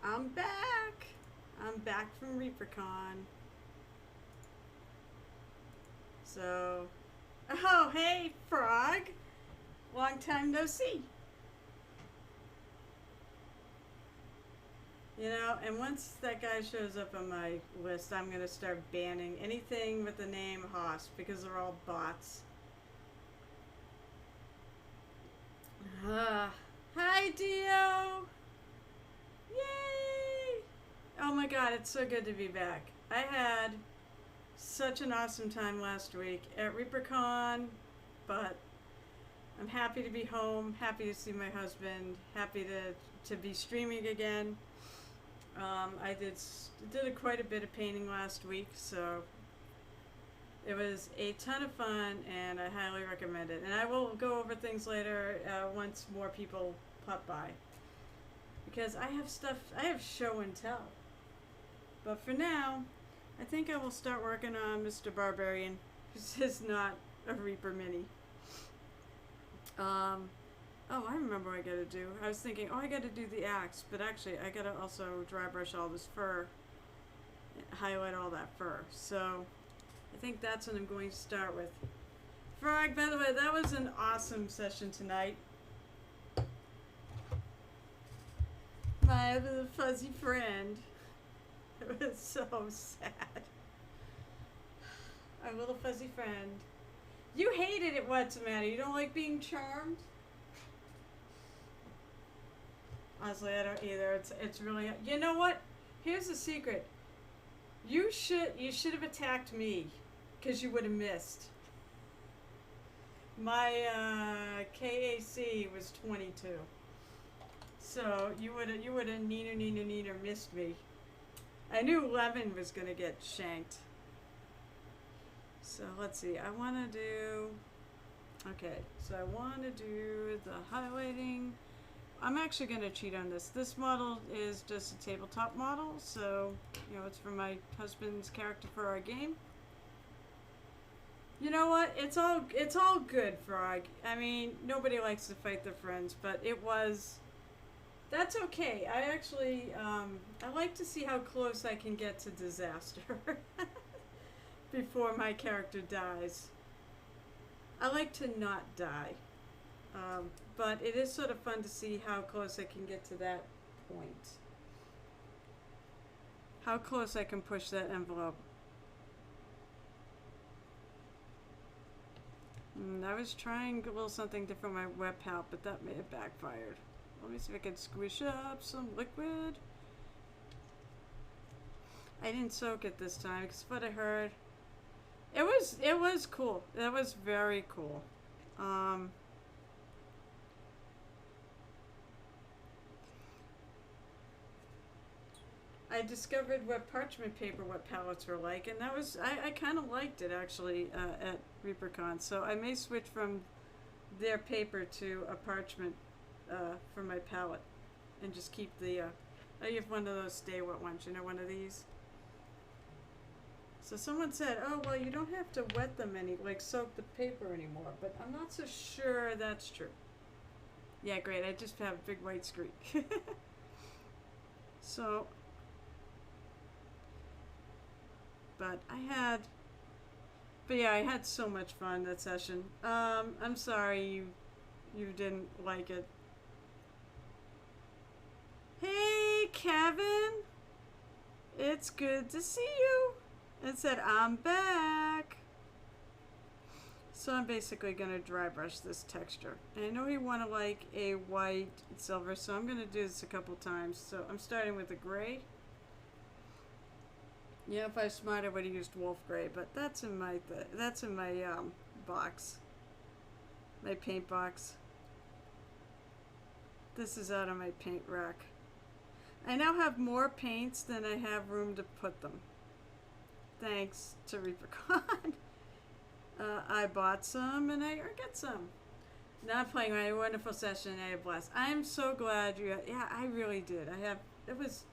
I'm back. I'm back from ReaperCon. So, oh, hey, Frog. Long time no see. You know, and once that guy shows up on my list, I'm going to start banning anything with the name Haas because they're all bots. Hi, Dio. Yay! Oh my god, it's so good to be back. I had such an awesome time last week at ReaperCon, but I'm happy to be home, happy to see my husband, happy to be streaming again. I did quite a bit of painting last week, so it was a ton of fun, and I highly recommend it. And I will go over things later once more people pop by, because I have show and tell. But for now, I think I will start working on Mr. Barbarian. This is not a Reaper mini. Oh, I remember what I gotta do. I was thinking, oh, I gotta do the axe, but actually I gotta also dry brush all this fur, highlight all that fur. So I think that's what I'm going to start with. Frog, by the way, that was an awesome session tonight. My little fuzzy friend. It was so sad. Our little fuzzy friend. You hated it, what's the matter? You don't like being charmed? Honestly, I don't either. It's really, you know what? Here's the secret. You should have attacked me, because you would have missed. My KAC was 22, so you would have neener missed me. I knew Levin was gonna get shanked. So let's see. I want to do. Okay, so I want to do the highlighting. I'm actually going to cheat on this. This model is just a tabletop model, so, you know, it's for my husband's character for our game. You know what? It's all good, Frog. I mean, nobody likes to fight their friends, but that's okay. I actually, I like to see how close I can get to disaster before my character dies. I like to not die. But it is sort of fun to see how close I can get to that point. How close I can push that envelope. I was trying a little something different with my web palette, but that may have backfired. Let me see if I can squish up some liquid. I didn't soak it this time because what I heard, it was cool. That was very cool. I discovered what parchment paper, what palettes were like, and that was, I kind of liked it actually at ReaperCon. So I may switch from their paper to a parchment for my palette, and just keep the, I have one of those stay wet ones, you know, one of these. So someone said, oh, well, you don't have to wet them like soak the paper anymore, but I'm not so sure that's true. Yeah, great, I just have a big white streak. So, but yeah, I had so much fun that session. I'm sorry you didn't like it. Hey, Kevin! It's good to see you! It said, I'm back! So I'm basically going to dry brush this texture. And I know you want to like a white silver, so I'm going to do this a couple times. So I'm starting with a gray. Yeah, if I was smart, I would have used wolf gray, but that's in my box, my paint box. This is out of my paint rack. I now have more paints than I have room to put them. Thanks to ReaperCon. I bought some and I got some. Now I'm playing my wonderful session. I had a blast. I'm so glad you. Yeah, I really did. It was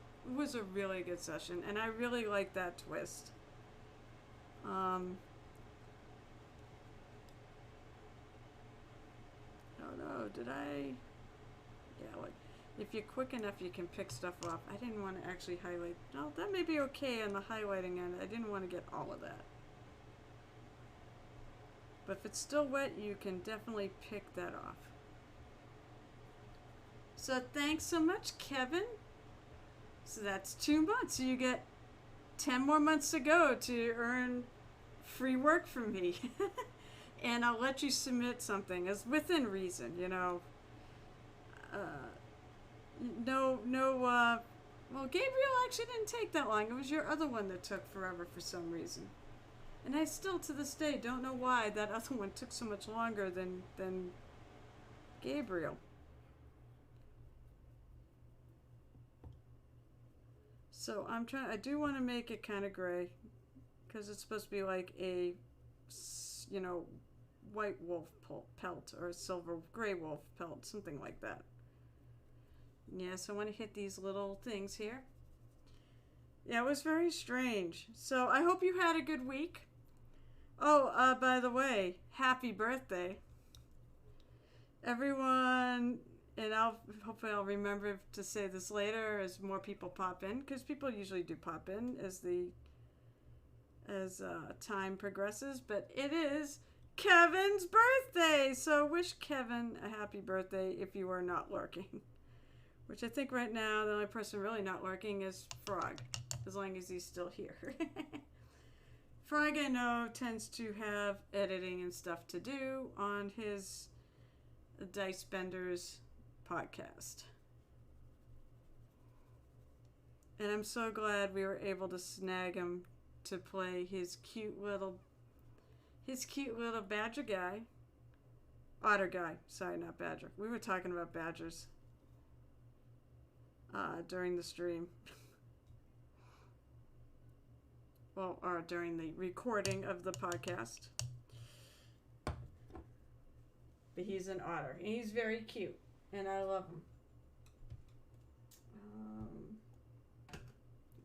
a really good session, and I really liked that twist. Oh no, did I? Yeah, like If you're quick enough, you can pick stuff off. I didn't want to actually highlight. No, that may be okay on the highlighting end. I didn't want to get all of that. But if it's still wet, you can definitely pick that off. So thanks so much, Kevin. So that's 2 months. So you get 10 more months to go to earn free work from me. And I'll let you submit something as within reason, you know. Well, Gabriel actually didn't take that long. It was your other one that took forever for some reason. And I still, to this day, don't know why that other one took so much longer than Gabriel. So I do want to make it kind of gray, because it's supposed to be like a, you know, white wolf pelt or silver gray wolf pelt, something like that. Yeah, so I want to hit these little things here. Yeah, it was very strange. So I hope you had a good week. Oh, by the way, happy birthday. Everyone, and hopefully I'll remember to say this later as more people pop in, because people usually do pop in as time progresses, but it is Kevin's birthday. So wish Kevin a happy birthday if you are not lurking. Which I think right now the only person really not lurking is Frog, as long as he's still here. Frog, I know, tends to have editing and stuff to do on his Dice Benders podcast. And I'm so glad we were able to snag him to play his cute little badger guy. Otter guy. Sorry, not badger. We were talking about badgers during the stream. Well, or during the recording of the podcast. But he's an otter. And he's very cute. And I love him.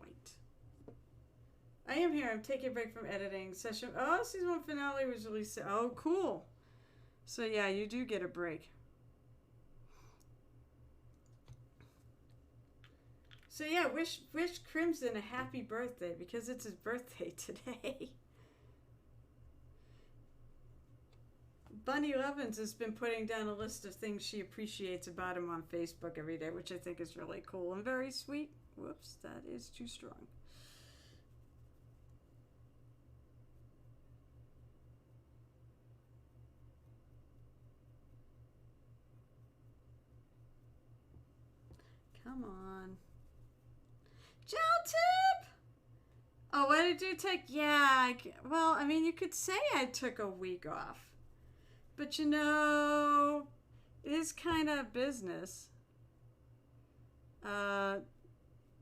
Wait. I am here. I'm taking a break from editing. Season 1 finale was released. Oh, cool. So yeah, you do get a break. So yeah, wish Crimson a happy birthday, because it's his birthday today. Bunny Levins has been putting down a list of things she appreciates about him on Facebook every day, which I think is really cool and very sweet. Whoops, that is too strong. Come on. Gel tip! Oh, what did you take? Yeah, well, I mean, you could say I took a week off. But you know, it is kind of business. I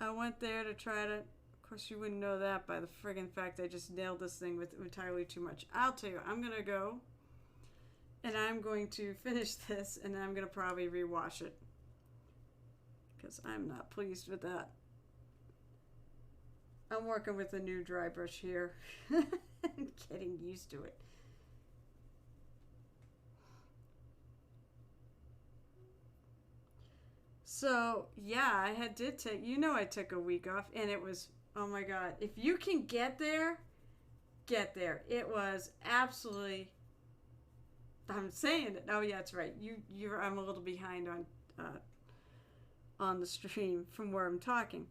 went there to try to, of course you wouldn't know that by the friggin' fact I just nailed this thing with entirely too much. I'll tell you, I'm going to go and I'm going to finish this, and then I'm going to probably rewash it, because I'm not pleased with that. I'm working with a new dry brush here and getting used to it. So yeah, I took a week off, and it was, oh my God, if you can get there. It was absolutely, I'm saying it. Oh yeah, that's right. I'm a little behind on the stream from where I'm talking.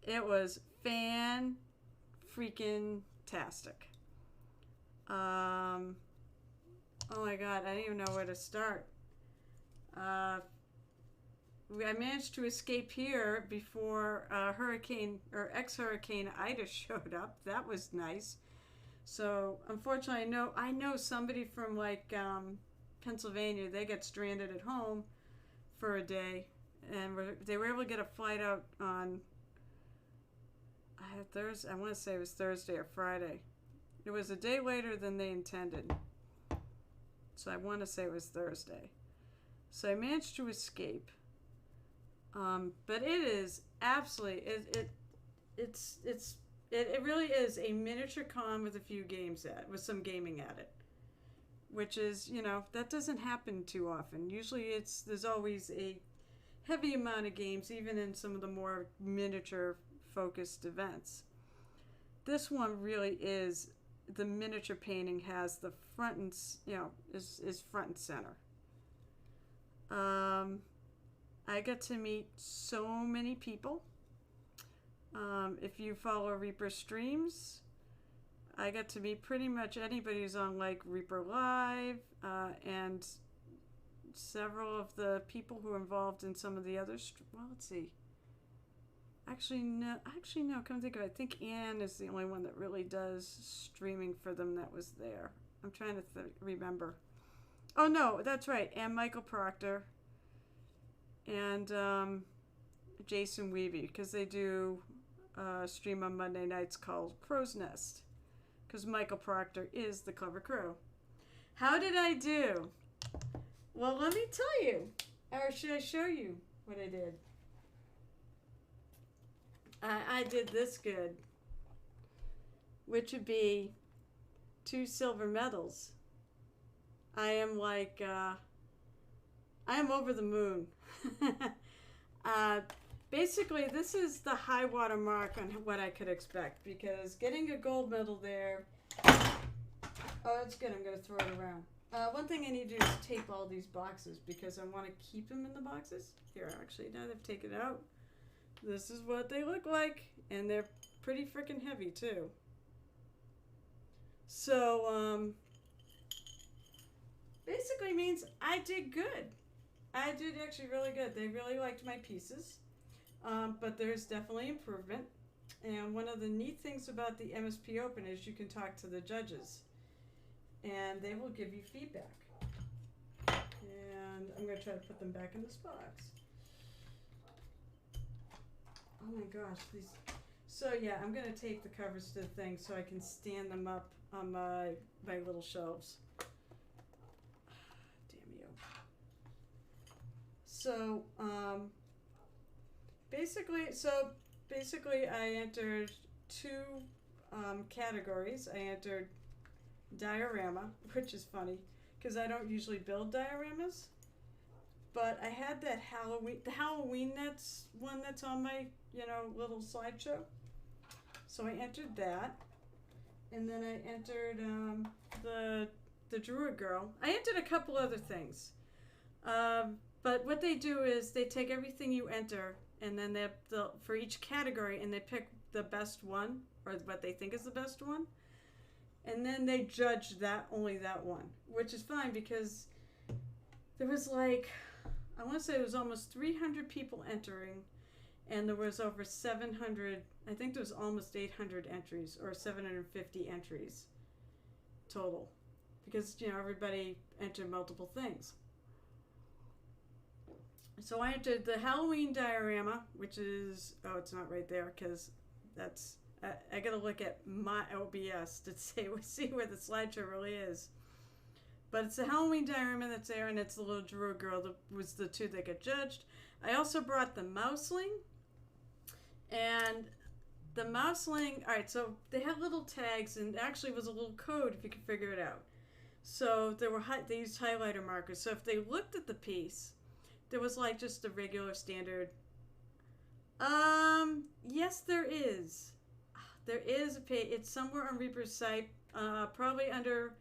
It was fan-freaking-tastic. Oh my God, I don't even know where to start. I managed to escape here before ex-hurricane Ida showed up. That was nice. So unfortunately, I know somebody from like Pennsylvania. They got stranded at home for a day, and they were able to get a flight out on Thursday. I want to say it was Thursday or Friday. It was a day later than they intended, so I want to say it was Thursday. So I managed to escape, but it is absolutely it really is a miniature con with a few games with some gaming at it, which is, that doesn't happen too often. Usually there's always a heavy amount of games, even in some of the more miniature focused events. This one really is, the miniature painting has the front and, is front and center. I got to meet so many people. If you follow Reaper streams, I got to meet pretty much anybody who's on like Reaper Live, and several of the people who are involved in some of the other, well, let's see. Actually, no, come think of it. I think Anne is the only one that really does streaming for them that was there. I'm trying to remember. Oh, no, that's right. And Michael Proctor and Jason Weavy, because they do a stream on Monday nights called Crow's Nest, because Michael Proctor is the Clever Crow. How did I do? Well, let me tell you. Or should I show you what I did? I did this good, which would be 2 silver medals. I am like, I am over the moon. Basically, this is the high water mark on what I could expect, because getting a gold medal there, oh, that's good, I'm going to throw it around. One thing I need to do is tape all these boxes, because I want to keep them in the boxes. Here, actually, now they've taken it out. This is what they look like, and they're pretty freaking heavy, too. So, basically means I did good. I did actually really good. They really liked my pieces, but there's definitely improvement. And one of the neat things about the MSP Open is you can talk to the judges, and they will give you feedback. And I'm going to try to put them back in this box. Oh my gosh, these. So yeah, I'm going to tape the covers to the thing so I can stand them up on my little shelves. Damn you. So, basically I entered 2 categories. I entered diorama, which is funny because I don't usually build dioramas, but I had that Halloween that's one that's on my little slideshow. So I entered that, and then I entered the Druid Girl. I entered a couple other things, but what they do is they take everything you enter, and then they'll for each category, and they pick the best one, or what they think is the best one, and then they judge only that one, which is fine because there was like, I want to say it was almost 300 people entering, and there was over 700, I think there was almost 800 entries, or 750 entries total, because everybody entered multiple things. So I entered the Halloween diorama, which is, oh, it's not right there because that's, I gotta look at my OBS to see where the slideshow really is. But it's the Halloween diorama that's there, and it's the little Druid Girl that was the 2 that got judged. I also brought the Mouseling, and the Mouseling, alright, so they had little tags, and actually was a little code if you could figure it out. So they used highlighter markers, so if they looked at the piece, there was like just a regular standard. Yes, there is. There is a page. It's somewhere on Reaper's site. Probably under,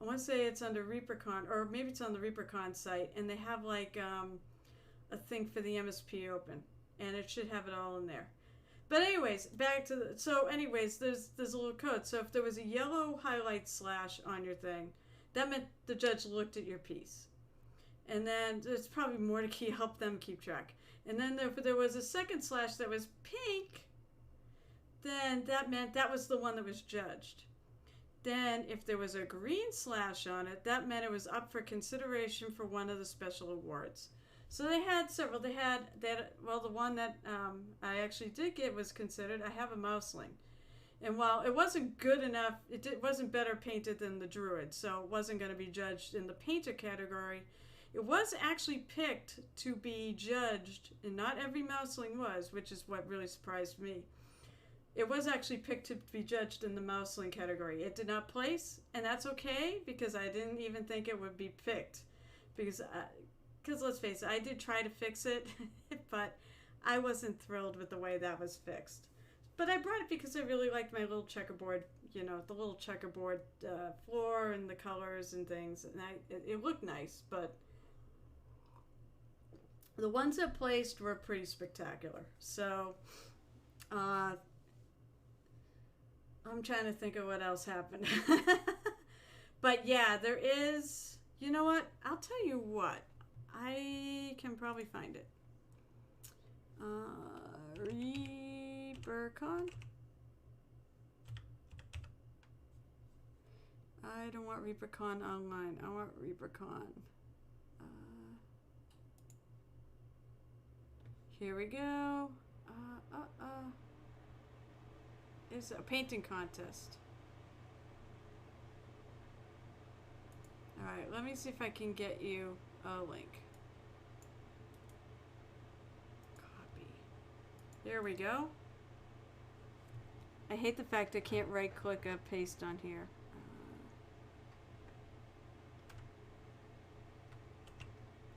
I want to say it's under ReaperCon, or maybe it's on the ReaperCon site, and they have like a thing for the MSP Open, and it should have it all in there. But anyways, back to there's a little code. So if there was a yellow highlight slash on your thing, that meant the judge looked at your piece. And then there's probably more to help them keep track. And then if there was a second slash that was pink, then that meant that was the one that was judged. Then if there was a green slash on it, that meant it was up for consideration for one of the special awards. So they had several. They had well, the one that I actually did get was considered. I have a Mouseling. And while it wasn't good enough, it wasn't better painted than the Druid, so it wasn't going to be judged in the painter category. It was actually picked to be judged, and not every Mouseling was, which is what really surprised me. It was actually picked to be judged in the Mouseling category. It did not place, and that's okay, because I didn't even think it would be picked. Because because let's face it, I did try to fix it, but I wasn't thrilled with the way that was fixed. But I brought it because I really liked my little checkerboard, you know, the little checkerboard floor and the colors and things. And it looked nice, but the ones that placed were pretty spectacular. So I'm trying to think of what else happened. But yeah, there is, you know what? I'll tell you what. I can probably find it. ReaperCon? I don't want ReaperCon online. I want ReaperCon. Here we go. It's a painting contest. Alright, let me see if I can get you a link. Copy. There we go. I hate the fact I can't right click a paste on here.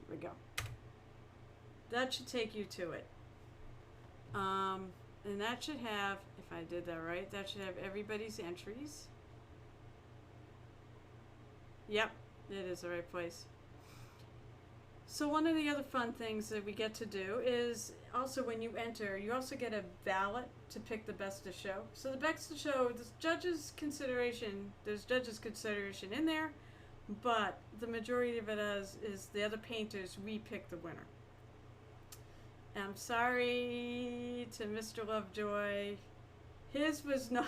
Here we go. That should take you to it. And that should have, if I did that right, that should have everybody's entries. Yep, it is the right place. So one of the other fun things that we get to do is also when you enter, you also get a ballot to pick the best of show. So the best of show, there's judges' consideration in there, but the majority of it is the other painters, we pick the winner. I'm sorry to Mr. Lovejoy. His was not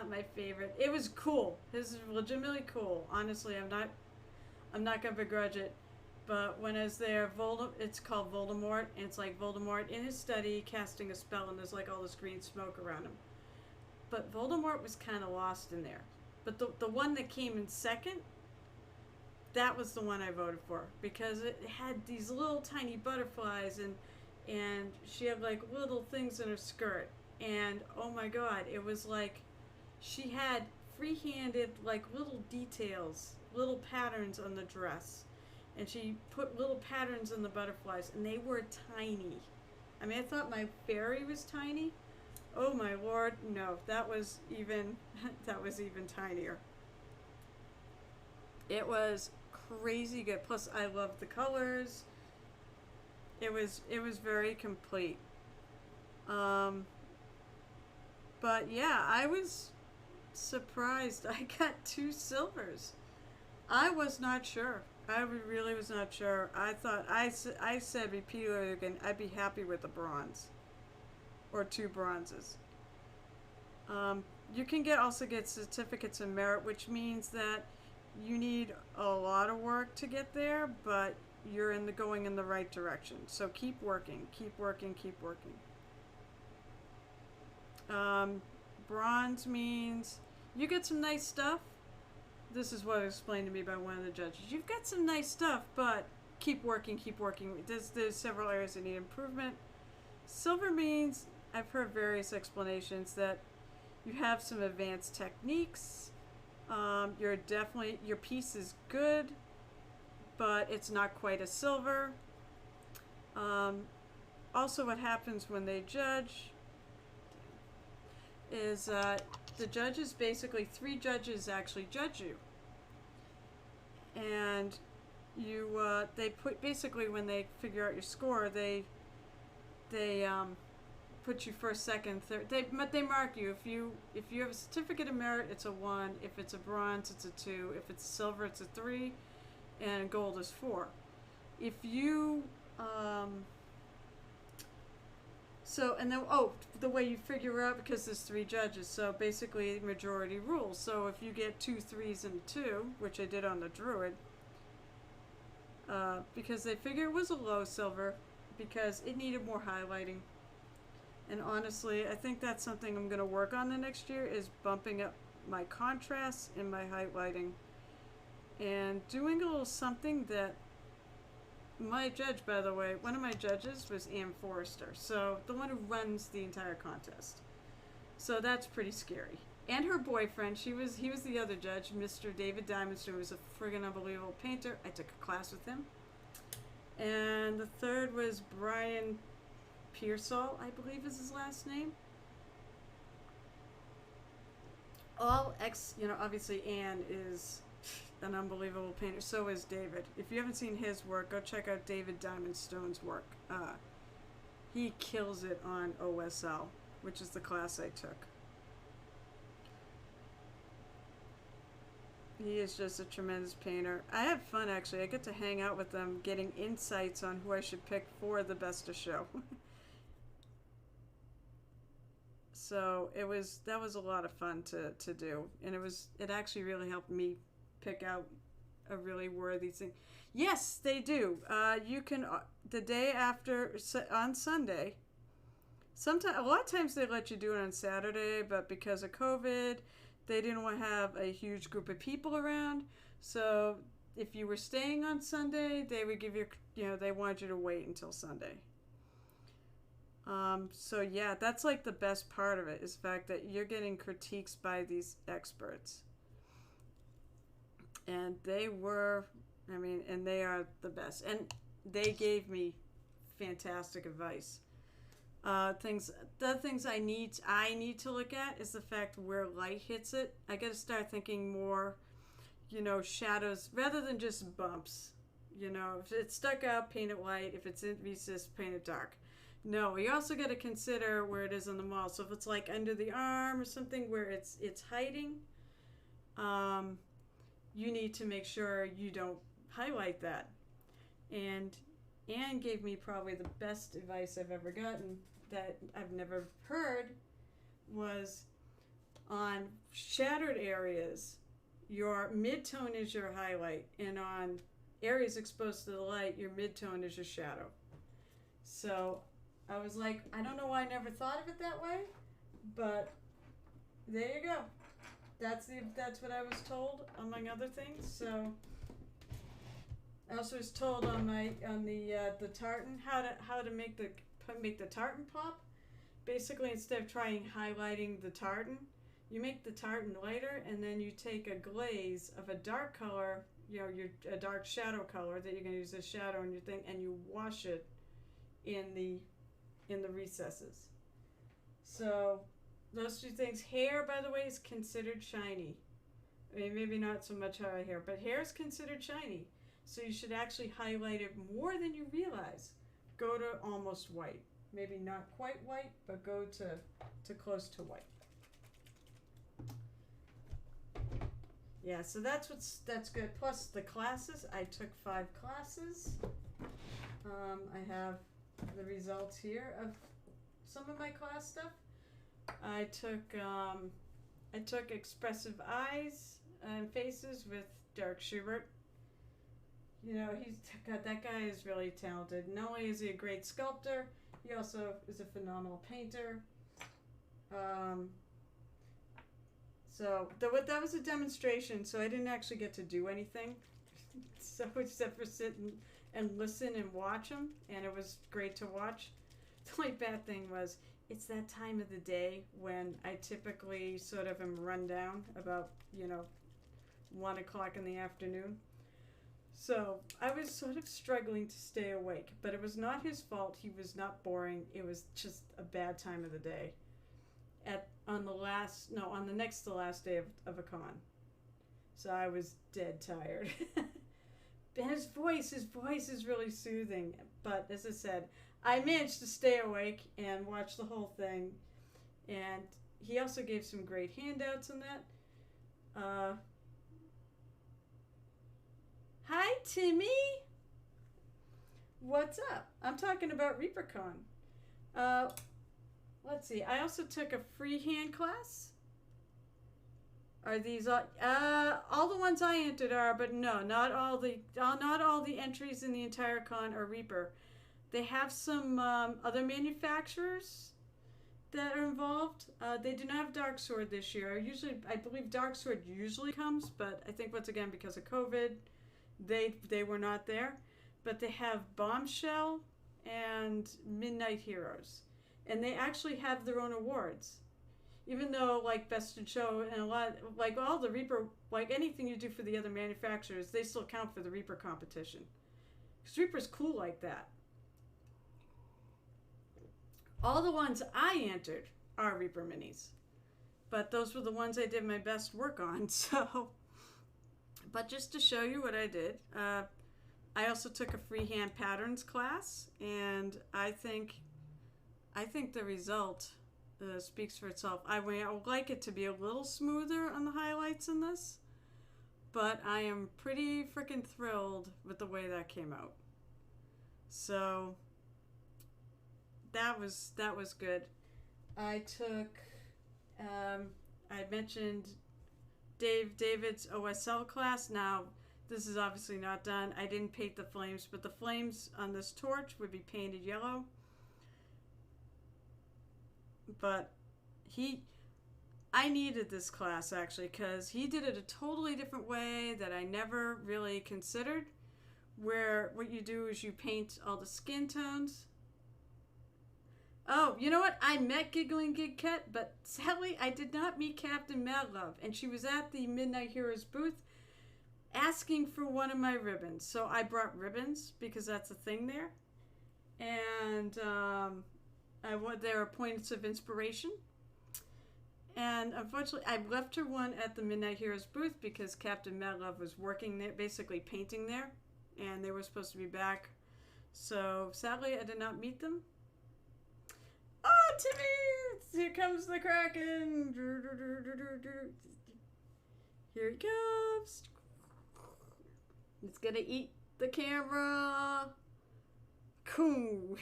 my favorite. It was cool. His is legitimately cool. Honestly, I'm not gonna begrudge it. But when I was there, it's called Voldemort, and it's like Voldemort in his study casting a spell, and there's like all this green smoke around him. But Voldemort was kind of lost in there. But the one that came in second, that was the one I voted for, because it had these little tiny butterflies, and she had like little things in her skirt, and oh my god, it was like she had free-handed like little details, little patterns on the dress, and she put little patterns in the butterflies, and they were tiny. I mean, I thought my fairy was tiny. Oh my lord, no, that was even tinier. It was crazy good. Plus, I loved the colors. It was very complete. But yeah, I was surprised. I got 2 silvers. I was not sure. I really was not sure. I thought I said repeatedly again I'd be happy with a bronze or 2 bronzes. You can also get certificates of merit, which means that you need a lot of work to get there, but you're going in the right direction. So keep working, keep working, keep working. Bronze means you get some nice stuff. This is what was explained to me by one of the judges. You've got some nice stuff, but keep working, keep working. There's several areas that need improvement. Silver means, I've heard various explanations, that you have some advanced techniques. Your piece is good, but it's not quite a silver. Also, what happens when they judge is the judges, basically 3 judges actually judge you, and they put, basically when they figure out your score, they put you first, second, third. They mark you. If you have a certificate of merit, it's a 1. If it's a bronze, it's a 2. If it's silver, it's a 3, and gold is 4. If you the way you figure out, because there's 3 judges, so basically majority rules. So if you get 2 3s and a 2, which I did on the druid, because they figure it was a low silver because it needed more highlighting. And honestly, I think that's something I'm going to work on the next year, is bumping up my contrasts and my highlighting, and doing a little something that my judge, by the way, one of my judges was Ann Forrester, so the one who runs the entire contest. So that's pretty scary. And her boyfriend, he was the other judge, Mr. David Diamondstone, who was a friggin' unbelievable painter. I took a class with him. And the third was Brian Pearsall, I believe is his last name. Obviously Anne is an unbelievable painter. So is David. If you haven't seen his work, go check out David Diamond Stone's work. He kills it on OSL, which is the class I took. He is just a tremendous painter. I have fun, actually. I get to hang out with them, getting insights on who I should pick for the Best of Show. So that was a lot of fun to do, and it actually really helped me pick out a really worthy thing. Yes, they do. You can the day after on Sunday. A lot of times they let you do it on Saturday, but because of COVID, they didn't want to have a huge group of people around. So if you were staying on Sunday, they would give you, they wanted you to wait until Sunday. So yeah, that's like the best part of it, is the fact that you're getting critiques by these experts. And they are the best. And they gave me fantastic advice. The things I need to look at is the fact where light hits it. I got to start thinking more, shadows rather than just bumps. If it's stuck out, paint it light. If it's in recess, paint it dark. No, you also got to consider where it is on the model. So if it's like under the arm or something where it's hiding, you need to make sure you don't highlight that. And Anne gave me probably the best advice I've ever gotten that I've never heard, was on shattered areas, your mid-tone is your highlight, and on areas exposed to the light, your mid-tone is your shadow. So I was like, I don't know why I never thought of it that way, but there you go. That's what I was told, among other things. So I also was told on the tartan how to make the tartan pop. Basically, instead of trying highlighting the tartan, you make the tartan lighter, and then you take a glaze of a dark color, a dark shadow color that you're going to use as shadow in your thing, and you wash it in the recesses. So those two things. Hair, by the way, is considered shiny. I mean, maybe not so much hair, but hair is considered shiny. So you should actually highlight it more than you realize. Go to almost white. Maybe not quite white, but go to close to white. Yeah, so that's good. Plus the classes, I took 5 classes. I have the results here of some of my class stuff. I took expressive eyes and faces with Derek Schubert. That guy is really talented. Not only is he a great sculptor, he also is a phenomenal painter. So that was a demonstration, so I didn't actually get to do anything. So except for sit and listen and watch him, and it was great to watch. The only bad thing was, it's that time of the day when I typically sort of am run down about, 1 o'clock in the afternoon. So I was sort of struggling to stay awake, but it was not his fault. He was not boring. It was just a bad time of the day. On the next to last day of a con. So I was dead tired. And his voice is really soothing. But as I said, I managed to stay awake and watch the whole thing. And he also gave some great handouts on that. Hi, Timmy. What's up? I'm talking about ReaperCon. Let's see. I also took a freehand class. Are these all the ones I entered are? But no, not all the entries in the entire con are Reaper. They have some other manufacturers that are involved. They do not have Dark Sword this year. I believe Dark Sword usually comes, but I think once again because of COVID, they were not there. But they have Bombshell and Midnight Heroes, and they actually have their own awards. Even though, like Best in Show and a lot, like all the Reaper, like anything you do for the other manufacturers, they still count for the Reaper competition. Because Reaper's cool like that. All the ones I entered are Reaper minis. But those were the ones I did my best work on, so... But just to show you what I did, I also took a freehand patterns class, and I think the result speaks for itself. I would like it to be a little smoother on the highlights in this, but I am pretty freaking thrilled with the way that came out. So that was good. I took, I mentioned David's OSL class. Now, this is obviously not done. I didn't paint the flames, but the flames on this torch would be painted yellow. But I needed this class actually, because he did it a totally different way that I never really considered, where what you do is you paint all the skin tones. Oh, you know what? I met Giggling Gig Cat, but sadly I did not meet Captain Madlove, and she was at the Midnight Heroes booth asking for one of my ribbons. So I brought ribbons because that's a thing there. And there are points of inspiration. And unfortunately, I left her one at the Midnight Heroes booth because Captain Madlove was working there, basically painting there, and they were supposed to be back. So sadly, I did not meet them. Oh, Timmy! Here comes the Kraken! Here he comes! It's gonna eat the camera! Cool!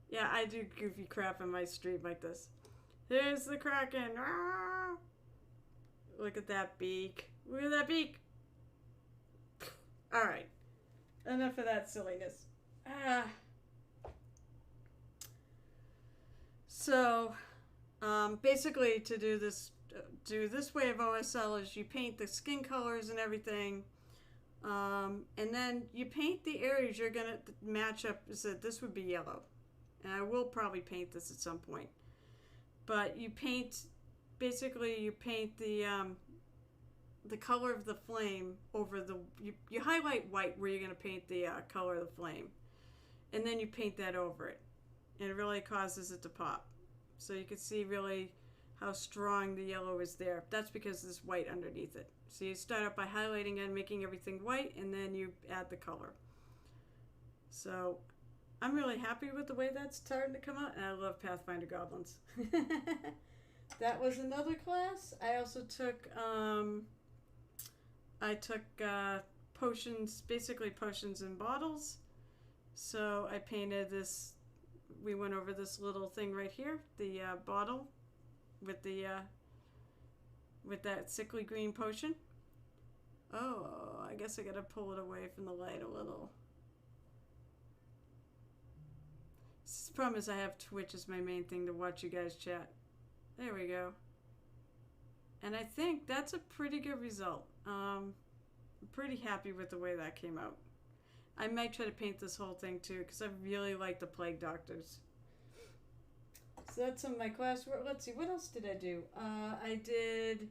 Yeah, I do goofy crap in my stream like this. Here's the Kraken! Ah! Look at that beak. Look at that beak! Alright. Enough of that silliness. Ah. So, basically to do this way of OSL is you paint the skin colors and everything, and then you paint the areas you're going to match up. So this would be yellow, and I will probably paint this at some point. But you paint, basically you paint the color of the flame over the, you highlight white where you're going to paint the color of the flame, and then you paint that over it, and it really causes it to pop. So you can see really how strong the yellow is there. That's because there's white underneath it. So you start out by highlighting and making everything white, and then you add the color. So I'm really happy with the way that's starting to come out, and I love Pathfinder Goblins. That was another class. I also took, potions, basically potions in bottles. So I painted this. We went over this little thing right here, the bottle with the with that sickly green potion. Oh, I guess I gotta pull it away from the light a little. The problem is I have Twitch as my main thing to watch you guys chat. There we go. And I think that's a pretty good result. I'm pretty happy with the way that came out. I might try to paint this whole thing too, because I really like the Plague Doctors. So that's some of my class work. Let's see, what else did I do? I did,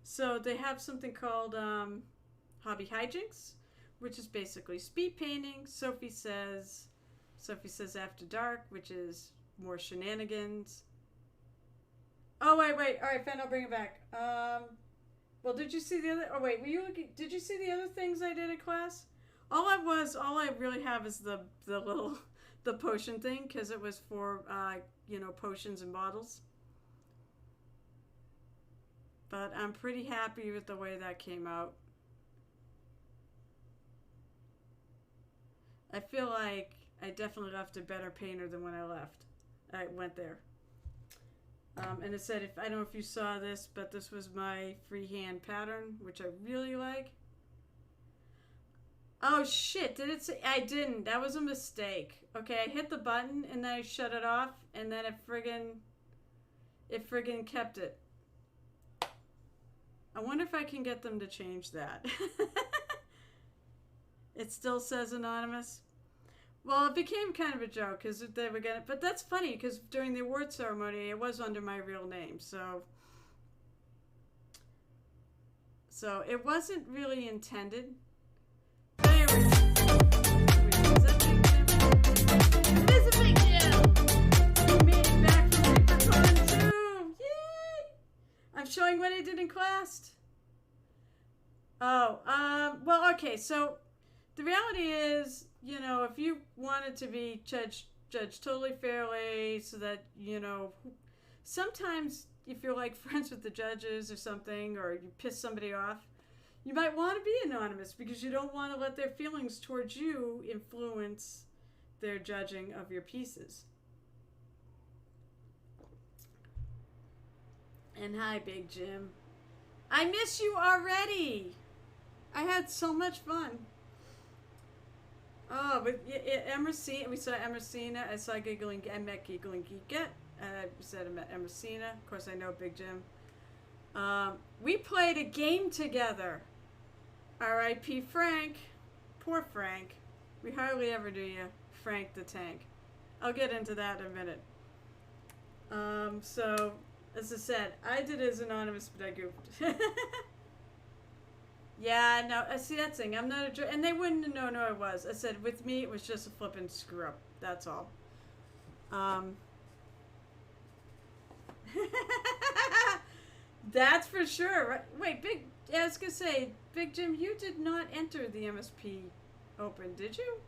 so they have something called Hobby Hijinks, which is basically speed painting. Sophie says After Dark, which is more shenanigans. Oh, wait. All right, Fen, I'll bring it back. Well, did you see the other, oh wait, were you looking, did you see the other things I did in class? All I really have is the little, the potion thing, because it was for, you know, potions and bottles. But I'm pretty happy with the way that came out. I feel like I definitely left a better painter than when I went there. And it said, I don't know if you saw this, but this was my freehand pattern, which I really like. Oh shit, did it say? I didn't. That was a mistake. Okay, I hit the button and then I shut it off, and then it friggin' kept it. I wonder if I can get them to change that. It still says anonymous. Well, it became kind of a joke because they were gonna, but that's funny because during the award ceremony it was under my real name, so it wasn't really intended. But anyway, I did in class? Oh, well, okay, so the reality is, you know, if you wanted to be judged totally fairly so that, you know, sometimes if you're like friends with the judges or something, or you piss somebody off, you might want to be anonymous because you don't want to let their feelings towards you influence their judging of your pieces. And hi, Big Jim. I miss you already. I had so much fun. Oh, but Emerson, we saw Emercina. I saw Giggling. I met Giggling Geekette. I said I met Emercina. Of course, I know Big Jim. We played a game together. R.I.P. Frank. Poor Frank. We hardly ever do you, Frank the Tank. I'll get into that in a minute. So, as I said, I did it as anonymous, but I goofed. Yeah, no, see, that's the thing. I'm not a jerk. And they wouldn't know who I was. I said, with me, it was just a flippin' screw up. That's all. That's for sure. Right? Wait, I was going to say, Big Jim, you did not enter the MSP Open, did you?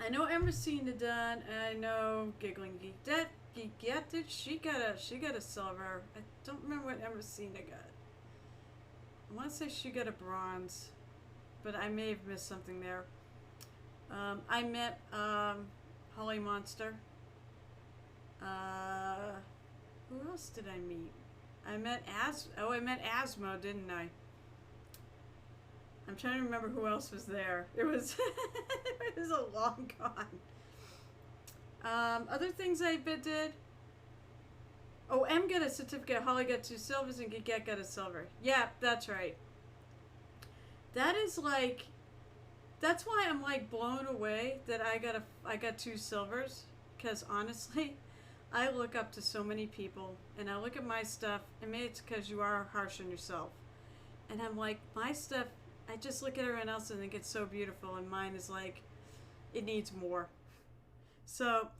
I know Emercina done, and I know Giggling Geekette did. She got a silver. I don't remember what Emercina got. I want to say she got a bronze, but I may have missed something there. I met Holly Monster. Who else did I meet? I met Asmo, didn't I? I'm trying to remember who else was there. It was it was a long con. Other things I did. Oh, M got a certificate, Holly got 2 silvers, and Geekette got a silver. Yeah, that's right. That is like, that's why I'm like blown away that I got 2 silvers. Because honestly, I look up to so many people, and I look at my stuff, and maybe it's because you are harsh on yourself. And I'm like, my stuff, I just look at everyone else and think it's so beautiful, and mine is like, it needs more. So,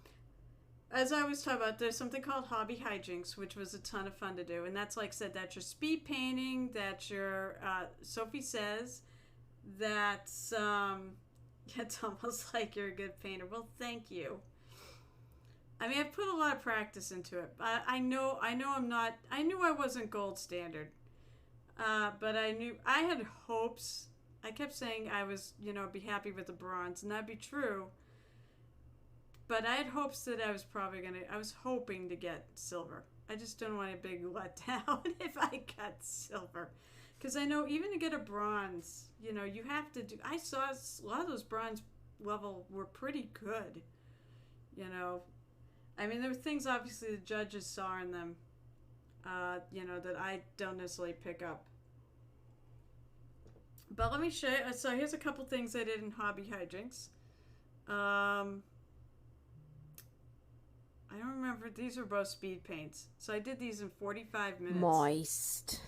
as I was talking about, there's something called Hobby Hijinks, which was a ton of fun to do. And that's like I said, that's your speed painting, that's your, Sophie says, that's, it's almost like you're a good painter. Well, thank you. I mean, I've put a lot of practice into it. I know I'm not, I knew I wasn't gold standard. But I had hopes. I kept saying I was, you know, be happy with the bronze, and that'd be true. But I had hopes that I was hoping to get silver. I just don't want a big letdown if I got silver. Because I know even to get a bronze, you know, you have to do, I saw a lot of those bronze level were pretty good. You know, I mean, there were things obviously the judges saw in them, you know, that I don't necessarily pick up. But let me show you. So here's a couple things I did in Hobby Hijinks. I don't remember. These were both speed paints. So I did these in 45 minutes. Moist.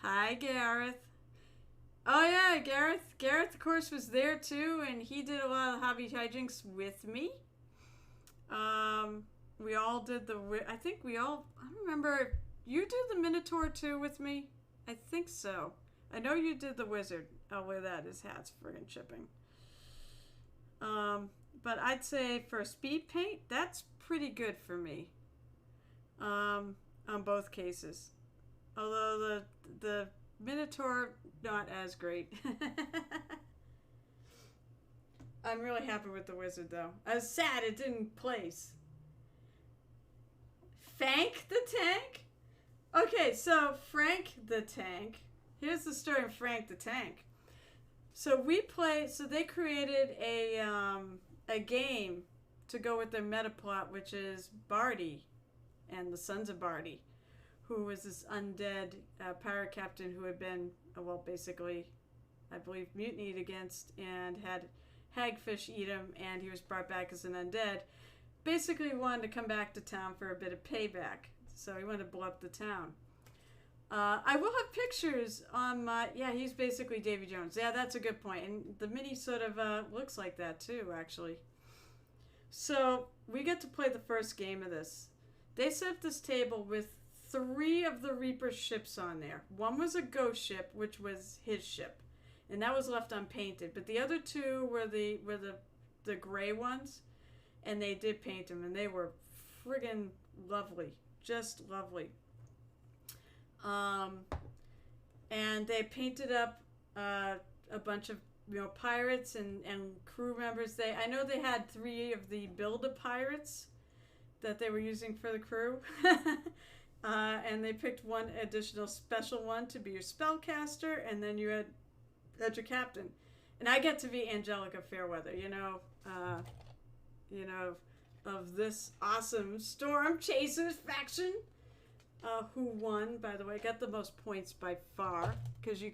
Hi, Gareth. Oh, yeah, Gareth. Gareth, of course, was there, too. And he did a lot of Hobby Hijinks with me. We all did I don't remember. You did the Minotaur, too, with me? I think so. I know you did the Wizard. Oh, look at that. His hat's friggin' chipping. But I'd say for speed paint, that's pretty good for me. On both cases. Although the Minotaur, not as great. I'm really happy with the Wizard, though. I was sad it didn't place. Fank the Tank? Okay, so Frank the Tank. Here's the story of Frank the Tank. So they created a game to go with their meta plot, which is Barty and the Sons of Barty, who was this undead pirate captain who had been, basically, I believe, mutinied against and had hagfish eat him, and he was brought back as an undead. Basically, he wanted to come back to town for a bit of payback, so he wanted to blow up the town. I will have pictures on my... Yeah, he's basically Davy Jones. Yeah, that's a good point. And the mini sort of looks like that, too, actually. So, we get to play the first game of this. They set up this table with 3 of the Reaper ships on there. One was a ghost ship, which was his ship, and that was left unpainted. But the other 2 were the gray ones, and they did paint them, and they were friggin' lovely, just lovely. And they painted up a bunch of pirates and crew members. I know they had 3 of the Build-A-Pirates that they were using for the crew. And they picked one additional special one to be your spellcaster, and then you had your captain. And I get to be Angelica Fairweather, of this awesome Storm Chasers faction. Who won, by the way, got the most points by far, because you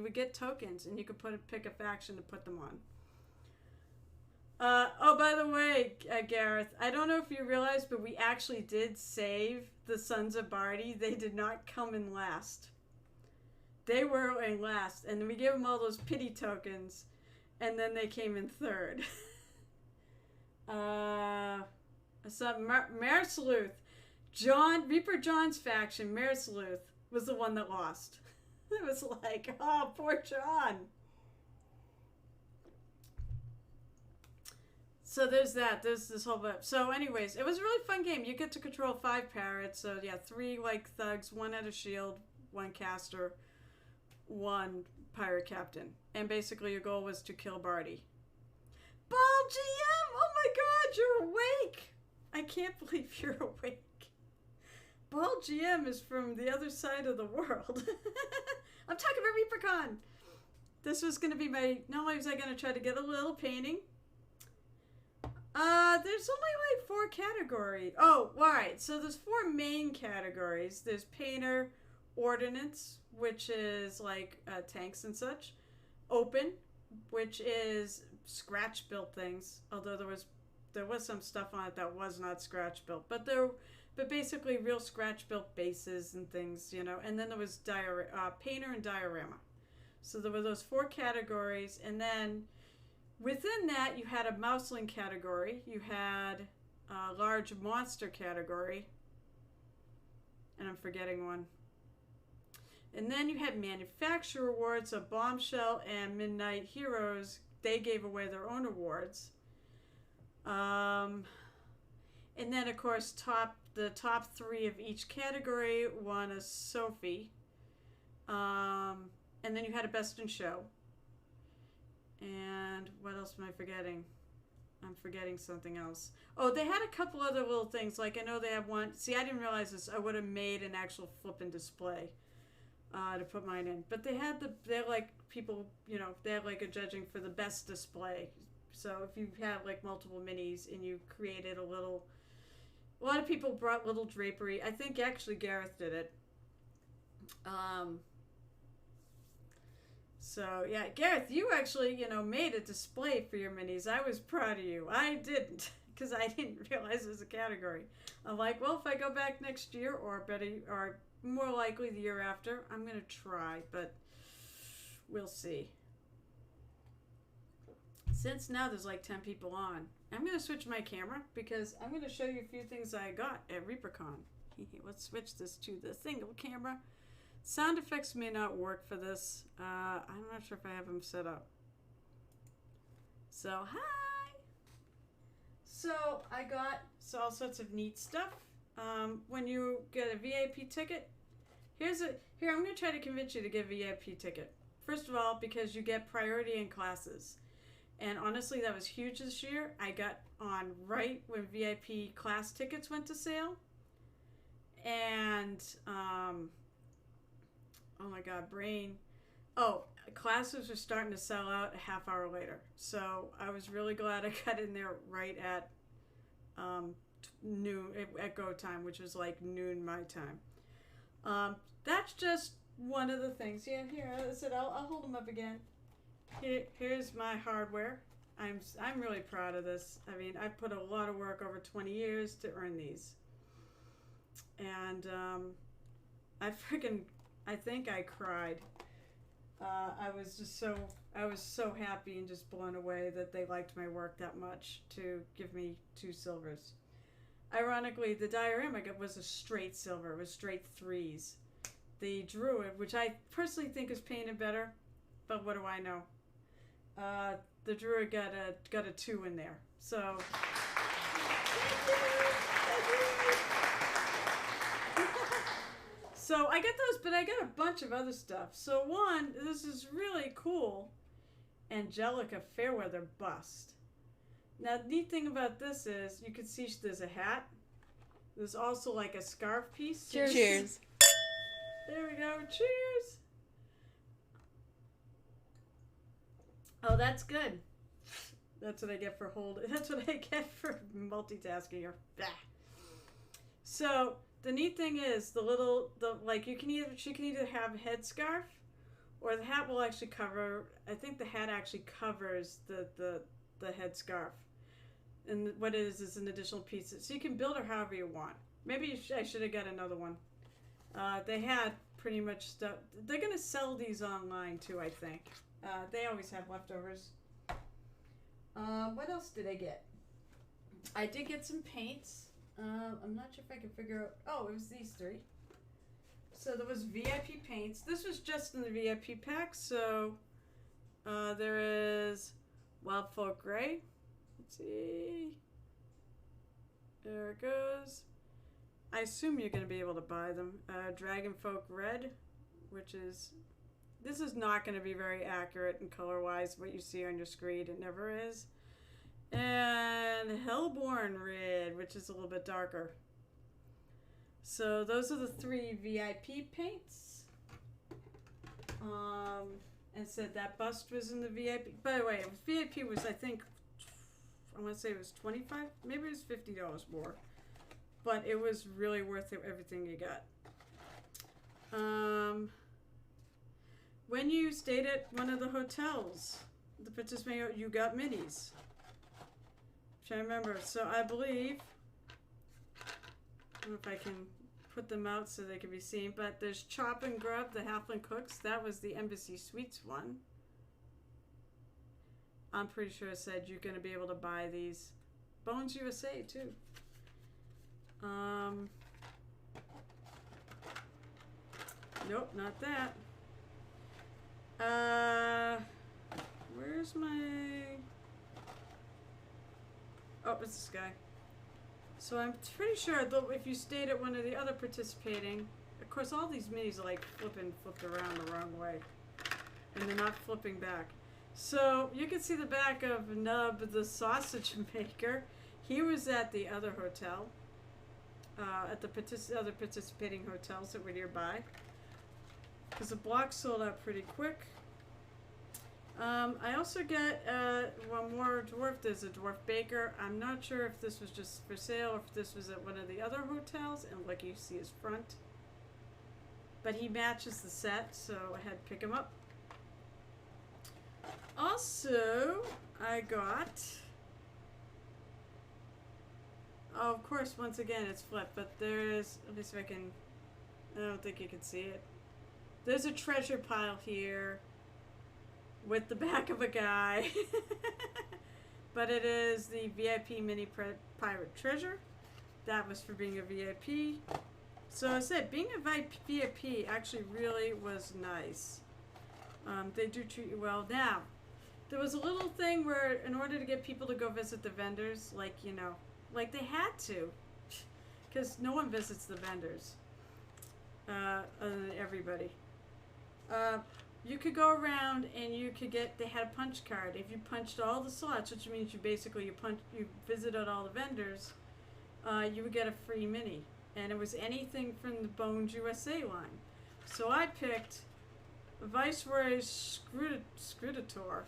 would get tokens, and you could pick a faction to put them on. Oh, by the way, Gareth, I don't know if you realized, but we actually did save the Sons of Bardi. They did not come in last. They were in last, and we gave them all those pity tokens, and then they came in third. Marisleuth. Reaper John's faction, Marisleuth, was the one that lost. It was like, oh, poor John. So there's that. There's this whole bit. So anyways, it was a really fun game. You get to control 5 parrots. So yeah, 3 like thugs, 1 had a shield, 1 caster, 1 pirate captain. And basically your goal was to kill Barty. Ball GM! Oh my god, you're awake! I can't believe you're awake. Ball GM is from the other side of the world. I'm talking about ReaperCon. This was going to be not only was I going to try to get a little painting. There's only like 4 categories. Oh, alright. So there's 4 main categories. There's painter, ordnance, which is like tanks and such. Open, which is scratch built things. Although there was some stuff on it that was not scratch built, but basically real scratch built bases and things, And then there was painter and diorama. So there were those 4 categories, and then within that you had a mouseling category, you had a large monster category, and I'm forgetting one. And then you had manufacturer awards, so Bombshell and Midnight Heroes, they gave away their own awards. And then, of course, the top 3 of each category won a Sophie. And then you had a Best in Show. And what else am I forgetting? I'm forgetting something else. Oh, they had a couple other little things. Like, I know they have one. See, I didn't realize this. I would have made an actual flippin' display to put mine in. But they had like people, they had like a judging for the best display. So if you have like multiple minis and you created a lot of people brought little drapery. I think actually Gareth did it. So yeah, Gareth, you actually, made a display for your minis. I was proud of you. I didn't, because I didn't realize it was a category. I'm like, well, if I go back next year, or more likely the year after, I'm gonna try, but we'll see. Since now there's like 10 people on, I'm going to switch my camera because I'm going to show you a few things I got at ReaperCon. Let's switch this to the single camera. Sound effects may not work for this. I'm not sure if I have them set up. So, hi! So, I got all sorts of neat stuff. When you get a VIP ticket, here, I'm going to try to convince you to get a VIP ticket. First of all, because you get priority in classes. And honestly, that was huge this year. I got on right when VIP class tickets went to sale. And, oh my God, brain. Oh, classes were starting to sell out a half hour later. So I was really glad I got in there right at noon, at go time, which was like noon my time. That's just one of the things. Yeah, here, I said I'll hold them up again. Here's my hardware. I'm really proud of this. I mean, I've put a lot of work over 20 years to earn these. And I think I cried. I was so happy and just blown away that they liked my work that much to give me 2 silvers. ironically, the diorama was a straight silver. It was straight 3s. The Druid, which I personally think is painted better, but what do I know? The Druid got a 2 in there. So, so I got those, but I got a bunch of other stuff. So one, this is really cool, Angelica Fairweather bust. Now, the neat thing about this is you can see there's a hat. There's also like a scarf piece. Cheers. Cheers. There we go. Cheers. Oh, that's good. That's what I get for That's what I get for multitasking. Or bah. So the neat thing is she can either have a headscarf, or the hat will actually cover. I think the hat actually covers the headscarf. And what it is an additional piece. So you can build her however you want. Maybe I should have got another one. They had pretty much stuff. They're going to sell these online too, I think. They always have leftovers. What else did I get? I did get some paints. I'm not sure if I can figure out. Oh, it was these 3. So there was VIP paints. This was just in the VIP pack. So there is Wild Folk Gray. Let's see. There it goes. I assume you're going to be able to buy them. Dragon Folk Red, which is... This is not going to be very accurate in color-wise, what you see on your screen. It never is. And Hellborn Red, which is a little bit darker. So those are the 3 VIP paints. And said that bust was in the VIP. By the way, VIP was, I think... I want to say it was $25, maybe it was $50 more, but it was really worth it, everything you got. When you stayed at one of the hotels, the participating, you got minis. I'm trying to remember. So I believe, I don't know if I can put them out so they can be seen, but there's Chop and Grub, the Halfling Cooks. That was the Embassy Suites one. I'm pretty sure it said you're going to be able to buy these. Bones USA, too. Nope, not that. Where's my... Oh, it's this guy. So I'm pretty sure that if you stayed at one of the other participating... Of course, all these minis are like flipped around the wrong way. And they're not flipping back. So you can see the back of Nub, the sausage maker. He was at the other hotel, at the other participating hotels that were nearby, because the block sold out pretty quick. I also got one more dwarf. There's a Dwarf Baker. I'm not sure if this was just for sale or if this was at one of the other hotels, and like you see his front. But he matches the set, so I had to pick him up. Also, I got, oh, of course, once again, it's flipped, but there's, let me see if I can, I don't think you can see it. There's a treasure pile here with the back of a guy, but it is the VIP Mini Pirate Treasure. That was for being a VIP. So I said, being a VIP actually really was nice. They do treat you well. Now, there was a little thing where in order to get people to go visit the vendors, like, you know, like they had to, because no one visits the vendors, other than everybody. You could go around and you could get, they had a punch card. If you punched all the slots, which means you basically, you visited all the vendors, you would get a free mini. And it was anything from the Bones USA line. So I picked Viceroy's Scrutator,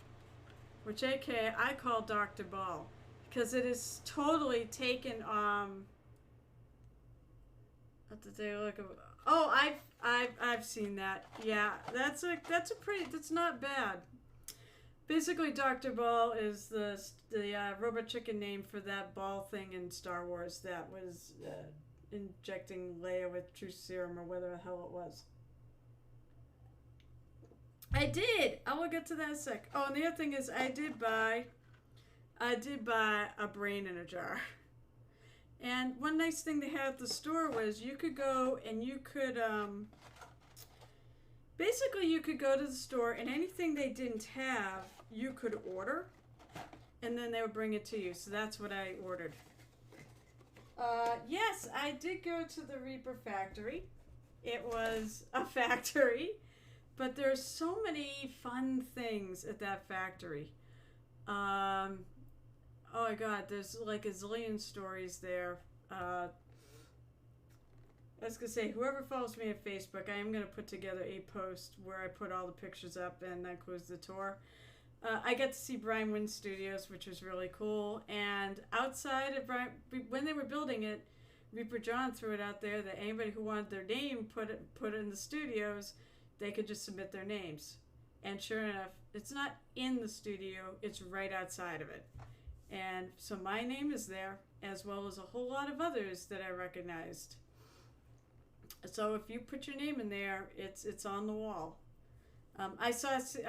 which aka I call Dr. Ball, because it is totally taken what did they look at? Oh, I've seen that. Yeah, that's not bad. Basically, Dr. Ball is the robot chicken name for that ball thing in Star Wars that was injecting Leia with truth serum or whatever the hell it was. I did. I will get to that in a sec. Oh, and the other thing is, I did buy a brain in a jar, And one nice thing they had at the store was you could go and you could, basically you could go to the store and anything they didn't have, you could order. And then they would bring it to you. So that's what I ordered. Yes, I did go to the Reaper factory. It was a factory. But there's so many fun things at that factory. Oh my god, there's like a zillion stories there. I was gonna say, whoever follows me on Facebook, I am gonna put together a post where I put all the pictures up, and that includes the tour. I got to see Brian Wynn Studios, which was really cool. And outside of Brian, when they were building it, Reaper John threw it out there that anybody who wanted their name put it in the studios, they could just submit their names. And sure enough, it's not in the studio, it's right outside of it. And so my name is there, as well as a whole lot of others that I recognized. So if you put your name in there, it's on the wall. I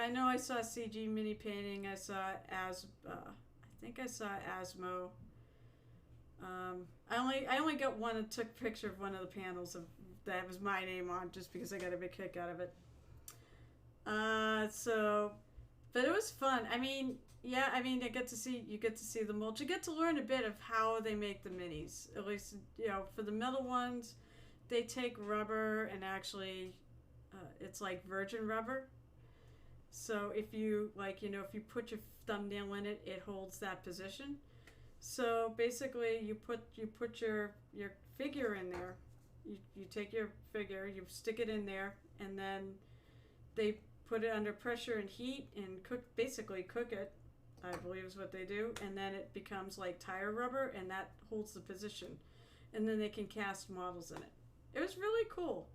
know I saw CG mini painting. I saw I think I saw Asmo. I only got one and took a picture of one of the panels that was my name on, just because I got a big kick out of it. But it was fun. I mean, yeah, you get to see the mulch. You get to learn a bit of how they make the minis. At least, for the metal ones, they take rubber and actually, it's like virgin rubber. So if you if you put your thumbnail in it, it holds that position. So basically, you put your figure in there. You take your figure, you stick it in there, and then they put it under pressure and heat and cook it, I believe is what they do, and then it becomes like tire rubber, and that holds the position, and then they can cast models in it. It was really cool.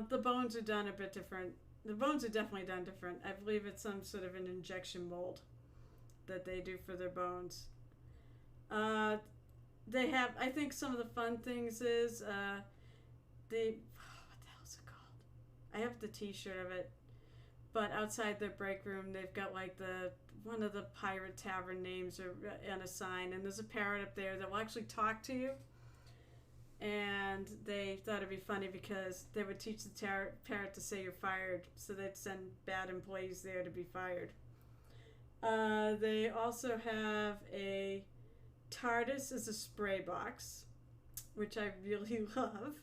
The bones are done a bit different. The bones are definitely done different. I believe it's some sort of an injection mold that they do for their bones. They have, I think some of the fun things is, what the hell is it called? I have the t-shirt of it. But outside their break room, they've got like one of the pirate tavern names on a sign, and there's a parrot up there that will actually talk to you. And they thought it'd be funny because they would teach the parrot to say you're fired, so they'd send bad employees there to be fired. They also have a TARDIS as a spray box, which I really love.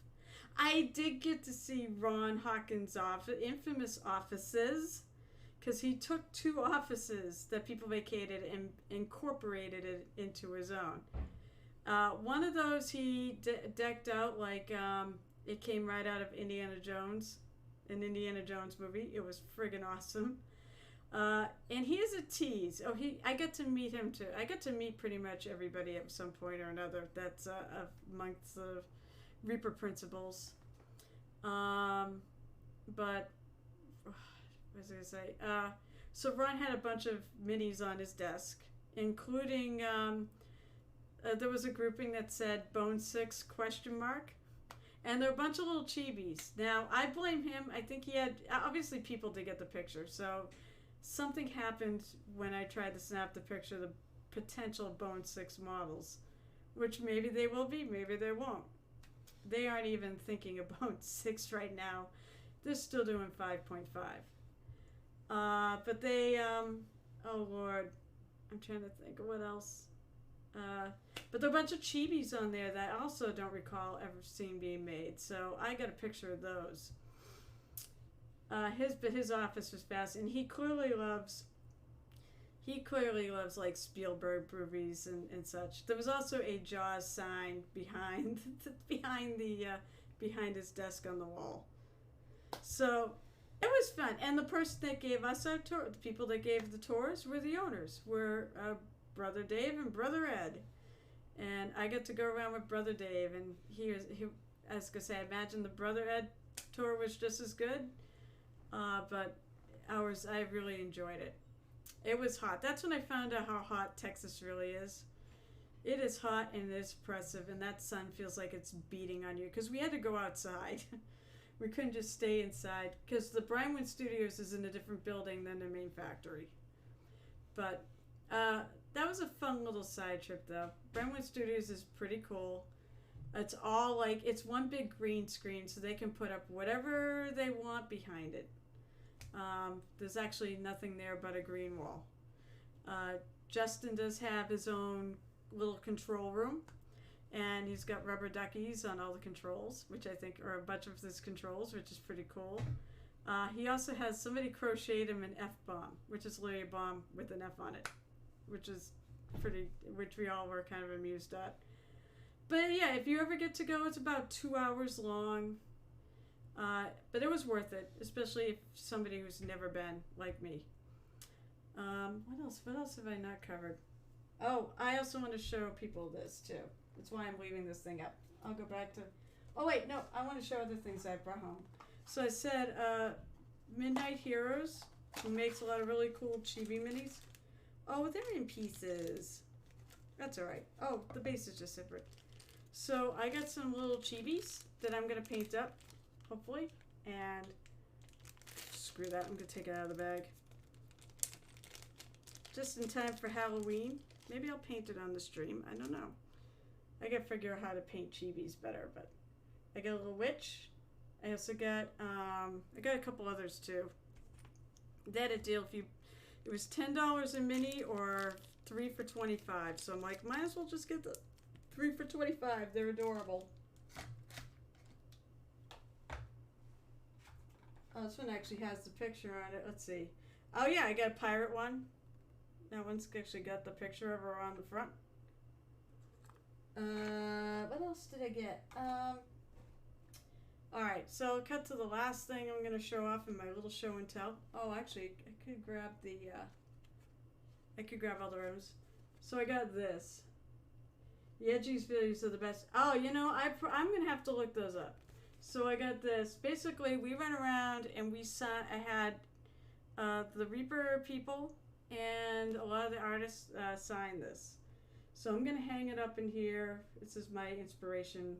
I did get to see Ron Hawkins' infamous offices, because he took 2 offices that people vacated and incorporated it into his own. One of those he decked out like it came right out of Indiana Jones, an Indiana Jones movie. It was friggin' awesome. And he is a tease. I got to meet him too. I got to meet pretty much everybody at some point or another. That's amongst the Reaper principals. But what was I gonna say? So Ron had a bunch of minis on his desk, including there was a grouping that said Bone 6 ? And there were a bunch of little chibis. Now I blame him. I think he had obviously people to get the picture. So something happened when I tried to snap the picture of the potential Bone 6 models, which maybe they will be, maybe they won't. They aren't even thinking of Bone 6 right now. They're still doing 5.5. But they, oh Lord, I'm trying to think of what else. But there are a bunch of chibis on there that I also don't recall ever seeing being made. So I got a picture of those. His office was fast, and he clearly loves like Spielberg movies and such. There was also a Jaws sign behind his desk on the wall. So it was fun, and the person that gave us our tour, the people that gave the tours, were the owners, were Brother Dave and Brother Ed, and I got to go around with Brother Dave, and he I was gonna say, I imagine the Brother Ed tour was just as good. But ours, I really enjoyed it. It was hot. That's when I found out how hot Texas really is. It is hot and it is oppressive, and that sun feels like it's beating on you, because we had to go outside. We couldn't just stay inside, because the Brian Wynn Studios is in a different building than the main factory. But that was a fun little side trip though. Brentwood Studios is pretty cool. It's all like, it's one big green screen, so they can put up whatever they want behind it. There's actually nothing there but a green wall. Justin does have his own little control room, and he's got rubber duckies on all the controls, which I think are a bunch of his controls, which is pretty cool. He also has, somebody crocheted him an F-bomb, which is literally a bomb with an F on it, which is pretty, which we all were kind of amused at. But yeah, if you ever get to go, it's about 2 hours long. But it was worth it, especially if somebody who's never been, like me. What else? What else have I not covered? Oh, I also want to show people this too. That's why I'm leaving this thing up. I'll go back to... Oh wait, no, I want to show other things I brought home. So I said Midnight Heroes, who makes a lot of really cool chibi minis. Oh, they're in pieces. That's alright. Oh, the base is just separate. So I got some little chibis that I'm going to paint up, hopefully. And screw that, I'm going to take it out of the bag. Just in time for Halloween. Maybe I'll paint it on the stream. I don't know. I got to figure out how to paint chibis better, but I got a little witch. I also got, I got a couple others too. They had a deal if you, it was $10 a mini or 3 for $25. So I'm like, might as well just get the 3 for $25. They're adorable. Oh, this one actually has the picture on it. Let's see. Oh yeah, I got a pirate one. That one's actually got the picture of her on the front. What else did I get? Alright, so cut to the last thing I'm going to show off in my little show and tell. Oh, actually, I could grab the, I could grab all the rooms. So I got this. Yeji's videos are the best. Oh, you know, I'm going to have to look those up. So I got this. Basically, we went around and we saw, I had the Reaper people and a lot of the artists signed this. So I'm going to hang it up in here. This is my inspiration.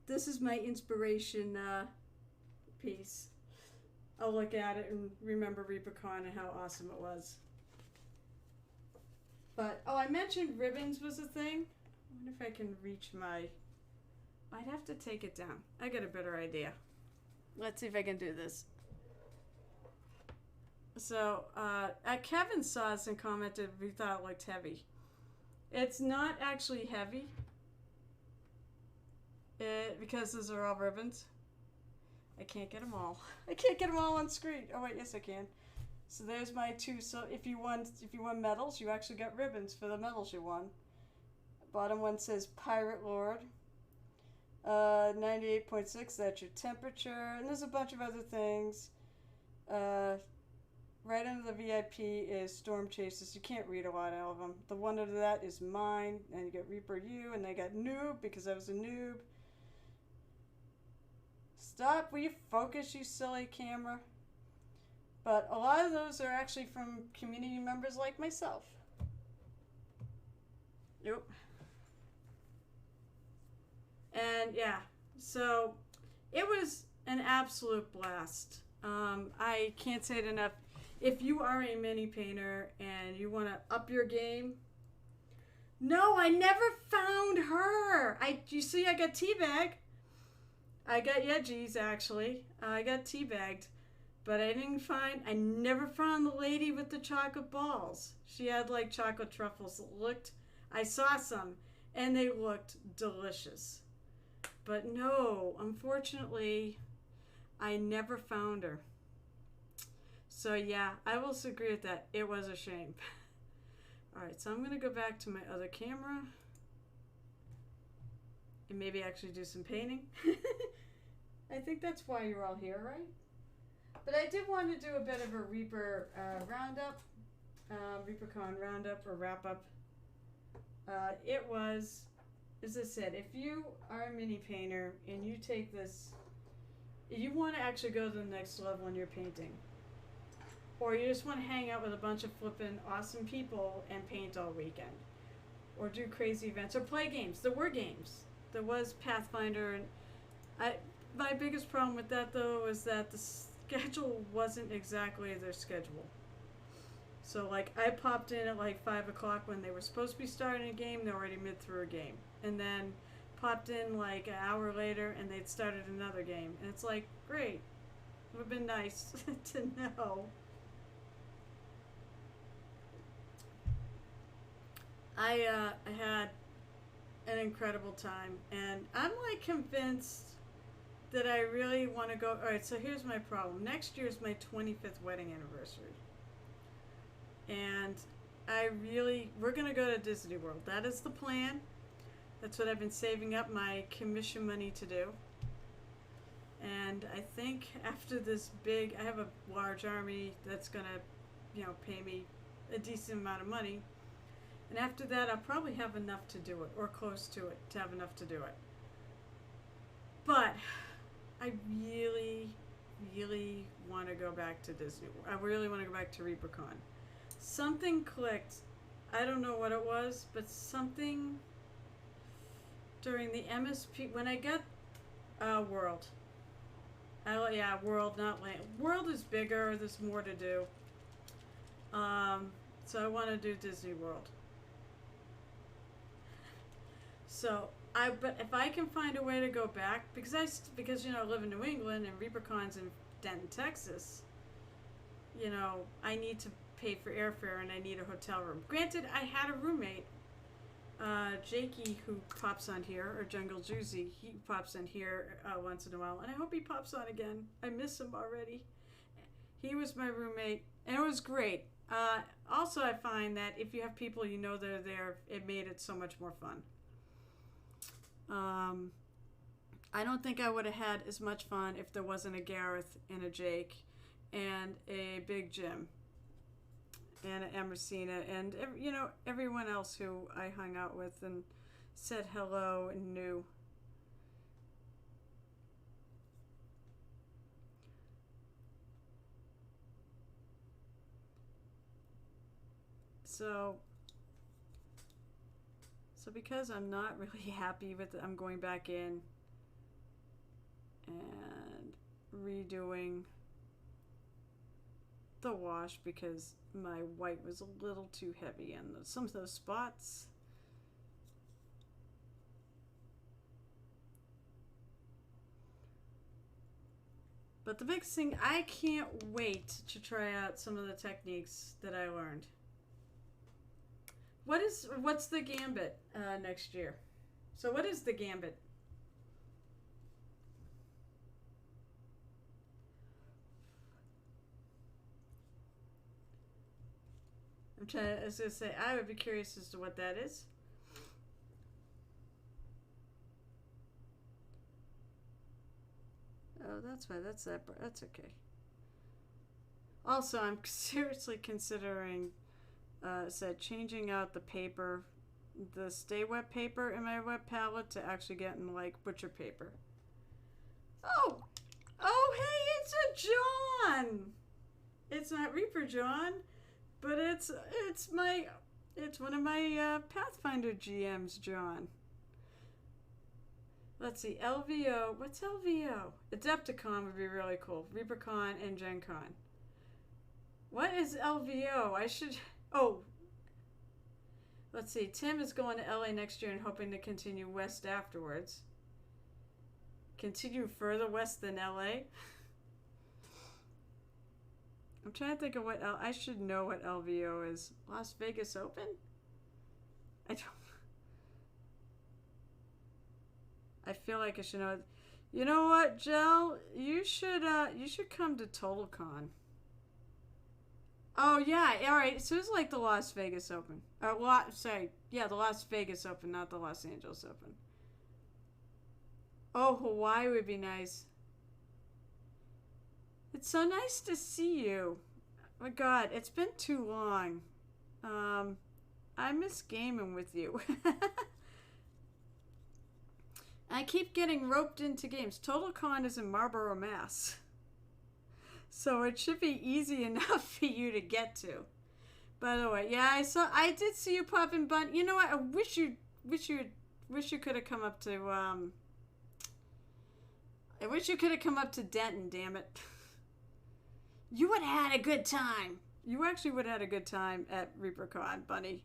This is my inspiration piece. I'll look at it and remember ReaperCon and how awesome it was. But, oh, I mentioned ribbons was a thing. I wonder if I can reach my... I'd have to take it down. I got a better idea. Let's see if I can do this. So, Kevin saw us and commented we thought it looked heavy. It's not actually heavy. Because those are all ribbons. I can't get them all. I can't get them all on screen. Oh wait, yes I can. So there's my two. So if you won medals, you actually got ribbons for the medals you won. Bottom one says Pirate Lord. 98.6. That's your temperature, and there's a bunch of other things. Right under the VIP is Storm Chasers. You can't read a lot of them. The one under that is mine, and you got Reaper U, and they got Noob because I was a noob. Stop, will you focus, you silly camera? But a lot of those are actually from community members like myself. Nope. And yeah, so it was an absolute blast. I can't say it enough. If you are a mini painter and you want to up your game, no, I never found her. You see, I got teabagged. I got Yeji's actually. I got teabagged, but I never found the lady with the chocolate balls. She had like chocolate truffles. I saw some, and they looked delicious. But no, unfortunately, I never found her. So yeah, I will agree with that. It was a shame. Alright, so I'm going to go back to my other camera. And maybe actually do some painting. I think that's why you're all here, right? But I did want to do a bit of a Reaper Roundup. ReaperCon Roundup or Wrap-Up. It was, as I said, if you are a mini painter and you take this, you want to actually go to the next level in your painting. Or you just want to hang out with a bunch of flippin' awesome people and paint all weekend. Or do crazy events. Or play games. There were games. There was Pathfinder. And my biggest problem with that, though, was that the schedule wasn't exactly their schedule. So like I popped in at like 5 o'clock when they were supposed to be starting a game. They're already mid through a game, and then popped in like an hour later and they'd started another game. And it's like, great, it would have been nice to know. I had an incredible time, and I'm like convinced that I really want to go. All right, so here's my problem. Next year is my 25th wedding anniversary, and we're gonna go to Disney World. That is the plan. That's what I've been saving up my commission money to do. And I think after this I have a large army that's gonna, pay me a decent amount of money. And after that, I'll probably have enough to do it, or close to it, to have enough to do it. But I really, really want to go back to Disney World. I really want to go back to ReaperCon. Something clicked. I don't know what it was, but something during the MSP, when I got World. World, not Land. World is bigger. There's more to do. So I want to do Disney World. So but if I can find a way to go back, because I live in New England and ReaperCon's in Denton, Texas. I need to pay for airfare and I need a hotel room. Granted, I had a roommate, Jakey, who pops on here, or Jungle Juicy. He pops on here once in a while, and I hope he pops on again. I miss him already. He was my roommate, and it was great. Also, I find that if you have people that are there, it made it so much more fun. I don't think I would have had as much fun if there wasn't a Gareth and a Jake and a Big Jim and an Emersina and everyone else who I hung out with and said hello and knew. So because I'm not really happy with it, I'm going back in and redoing the wash because my white was a little too heavy in some of those spots. But the big thing, I can't wait to try out some of the techniques that I learned. What's the gambit next year? So what is the gambit? I was gonna say, I would be curious as to what that is. Oh, that's fine. That's okay. Also, I'm seriously considering changing out the paper, the Stay Wet paper in my wet palette to actually getting like butcher paper. Oh, hey, it's a John. It's not Reaper John, but it's one of my Pathfinder GMs, John. Let's see, LVO. What's LVO? Adepticon would be really cool. ReaperCon and Gen Con. What is LVO? Let's see. Tim is going to LA next year and hoping to continue west afterwards. Continue further west than LA? I'm trying to think of I should know what LVO is. Las Vegas Open? I don't. I feel like I should know. You know what, Jel? You should come to TotalCon. Oh yeah, all right. So it's like the Las Vegas Open. The Las Vegas Open, not the Los Angeles Open. Oh, Hawaii would be nice. It's so nice to see you. Oh my God, it's been too long. I miss gaming with you. I keep getting roped into games. TotalCon is in Marlborough, Mass. So it should be easy enough for you to get to. By the way, yeah, I did see you pop in Bun. You know what? I wish you could have come up to I wish you could have come up to Denton, damn it. You would have had a good time. You actually would have had a good time at ReaperCon, Bunny.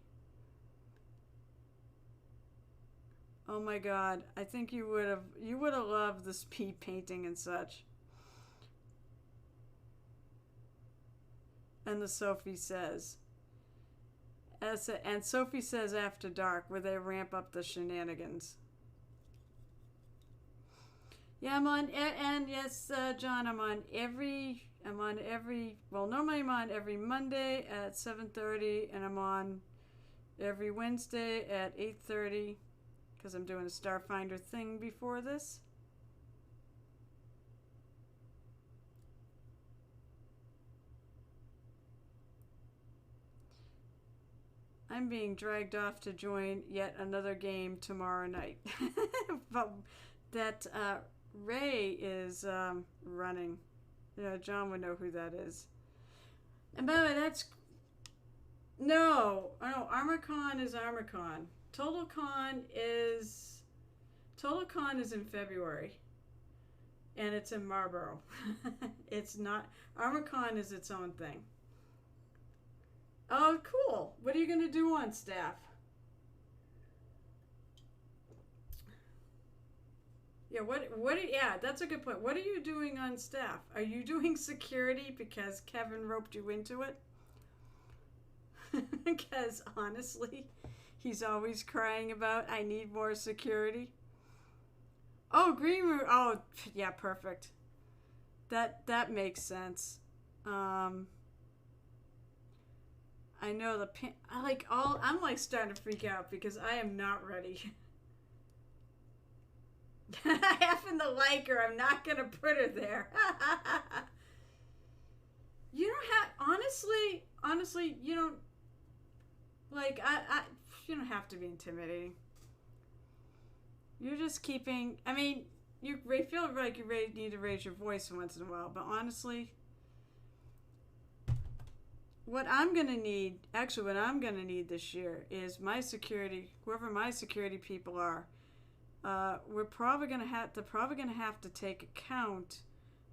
Oh my god, I think you would have loved the speed painting and such. And the Sophie says. And Sophie says after dark, where they ramp up the shenanigans. Yeah, I'm on, and yes, John, normally I'm on every Monday at 7:30, and I'm on every Wednesday at 8:30, because I'm doing a Starfinder thing before this. I'm being dragged off to join yet another game tomorrow night. But that Ray is running. John would know who that is. And by the way, that's... No, ArmorCon is ArmorCon. TotalCon is in February. And it's in Marlborough. It's not... ArmorCon is its own thing. Oh, cool. What are you going to do on staff? Yeah, yeah, that's a good point. What are you doing on staff? Are you doing security because Kevin roped you into it? Because honestly, he's always crying about, I need more security. Oh, green room. Oh, yeah, perfect. That makes sense. I know I'm like starting to freak out because I am not ready. I happen to like her. I'm not going to put her there. You don't have, honestly, you don't, like, you don't have to be intimidating. You're just keeping, I mean, you feel like you need to raise your voice once in a while, but honestly, what I'm going to need this year is my security, whoever my security people are, they're probably going to have to take account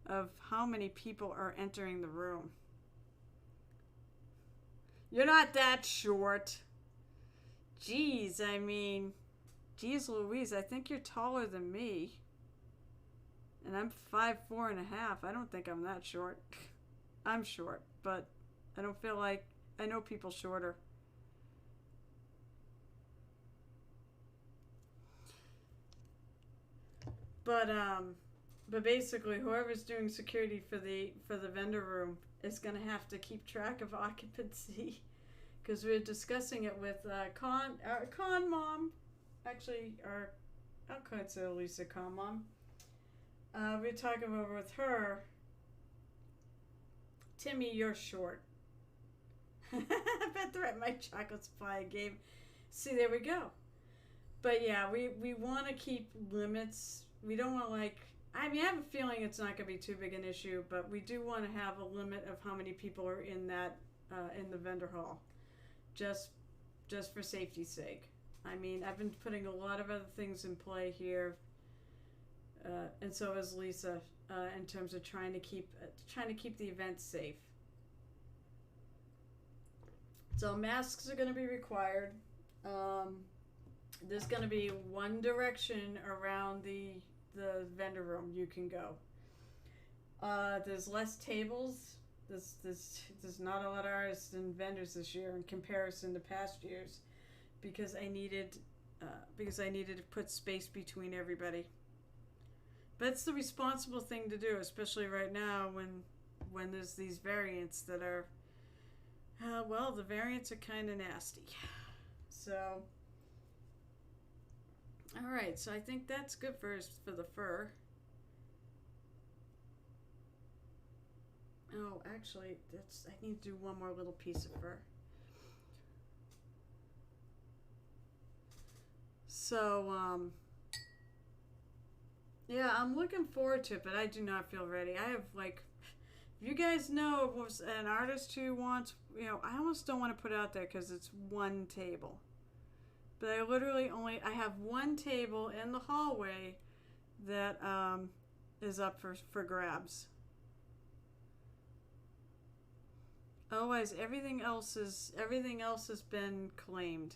of how many people are entering the room. You're not that short. Jeez, I mean, geez Louise, I think you're taller than me. And I'm 5'4.5". I don't think I'm that short. I'm short, but I don't feel like, I know people shorter. But basically, whoever's doing security for the vendor room is going to have to keep track of occupancy, because we're discussing it with Con Mom. Actually, I'll consider Lisa Con Mom. We're talking over with her. Timmy, you're short. I bet they're at my chocolate supply I gave. See, there we go. But yeah, we want to keep limits. We don't want to I mean, I have a feeling it's not going to be too big an issue, but we do want to have a limit of how many people are in that in the vendor hall, just for safety's sake. I mean, I've been putting a lot of other things in play here, and so has Lisa, in terms of trying to keep the event safe. So masks are going to be required. There's going to be one direction around the vendor room you can go. There's less tables. There's not a lot of artists and vendors this year in comparison to past years, because I needed to put space between everybody. But it's the responsible thing to do, especially right now when there's these variants that are, the variants are kind of nasty. So, all right. So I think that's good for the fur. Oh, actually, I need to do one more little piece of fur. So, yeah, I'm looking forward to it, but I do not feel ready. I have, if you guys know an artist who wants, I almost don't want to put it out there because it's one table. But I have one table in the hallway that is up for grabs. Otherwise, everything else has been claimed.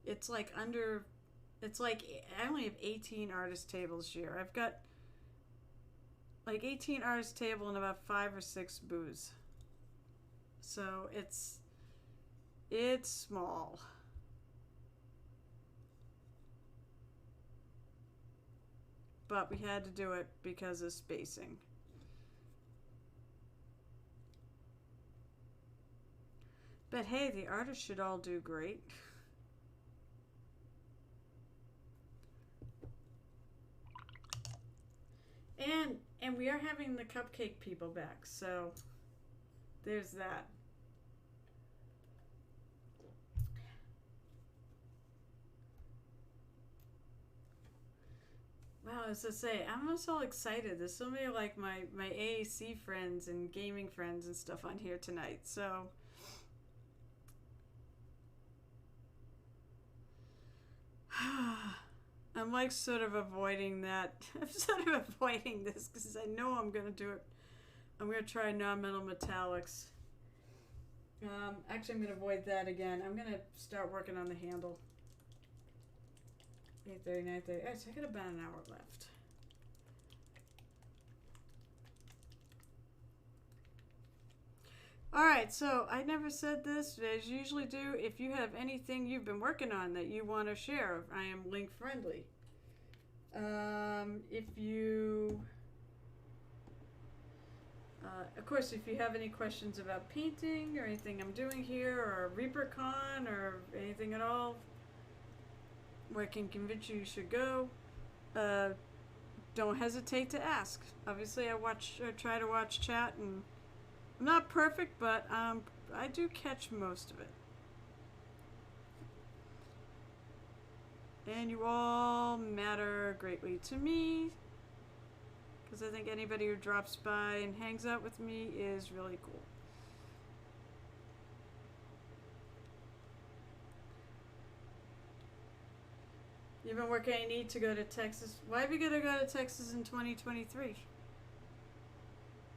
It's like I only have 18 artist tables here. I've got like 18 artist table and about 5 or 6 booths. So it's small. But we had to do it because of spacing. But hey, the artists should all do great. And we are having the cupcake people back, so there's that. Wow, as I say, I'm just all excited. There's so many like my AAC friends and gaming friends and stuff on here tonight, so I'm like sort of avoiding that. I'm sort of avoiding this because I know I'm going to do it. I'm going to try non-metal metallics. Actually, I'm going to avoid that again. I'm going to start working on the handle. 8:30, 9:30. So I got about an hour left. Alright, so I never said this, as you usually do. If you have anything you've been working on that you want to share, I am link friendly. If you... of course, if you have any questions about painting or anything I'm doing here, or ReaperCon, or anything at all, where I can convince you should go, don't hesitate to ask. Obviously, I try to watch chat, and I'm not perfect, but I do catch most of it. And you all matter greatly to me, because I think anybody who drops by and hangs out with me is really cool. You've been working on need to go to Texas. Why are we going to go to Texas in 2023?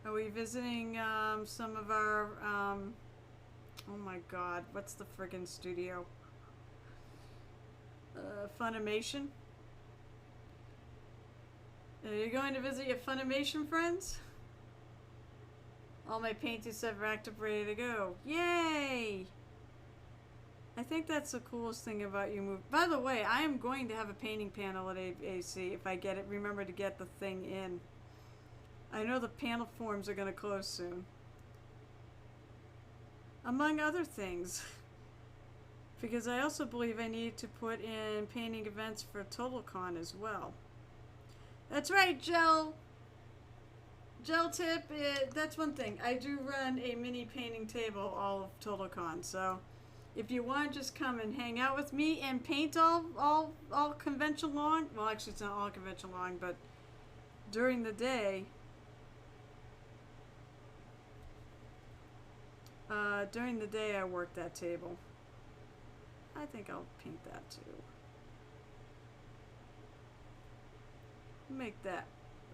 Are we visiting some of our, oh my god, what's the friggin' studio? Funimation? Are you going to visit your Funimation friends? All my paintings have racked up ready to go. Yay! I think that's the coolest thing about you move. By the way, I am going to have a painting panel at AC if I get it. Remember to get the thing in. I know the panel forms are going to close soon. Among other things. Because I also believe I need to put in painting events for TotalCon as well. That's right, Gel Tip. That's one thing. I do run a mini painting table all of TotalCon, so if you want to just come and hang out with me and paint all convention long, well, actually it's not all convention long, but during the day, I work that table. I think I'll paint that too. Make that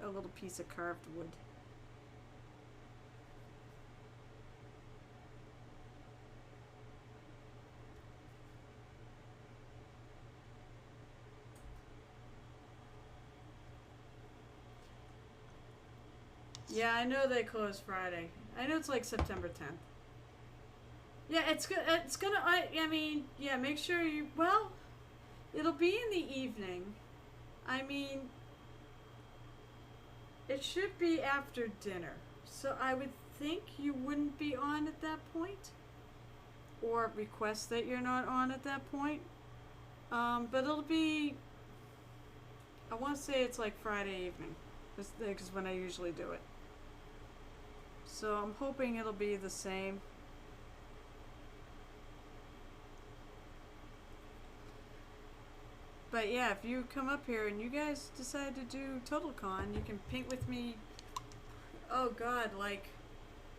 a little piece of carved wood. Yeah, I know they close Friday. I know it's like September 10th. Yeah, it's gonna. I mean, yeah. Make sure you. Well, it'll be in the evening. I mean, it should be after dinner. So I would think you wouldn't be on at that point, or request that you're not on at that point. But it'll be. I want to say it's like Friday evening, because when I usually do it. So I'm hoping it'll be the same. But yeah, if you come up here and you guys decide to do TotalCon, you can paint with me. Oh god, like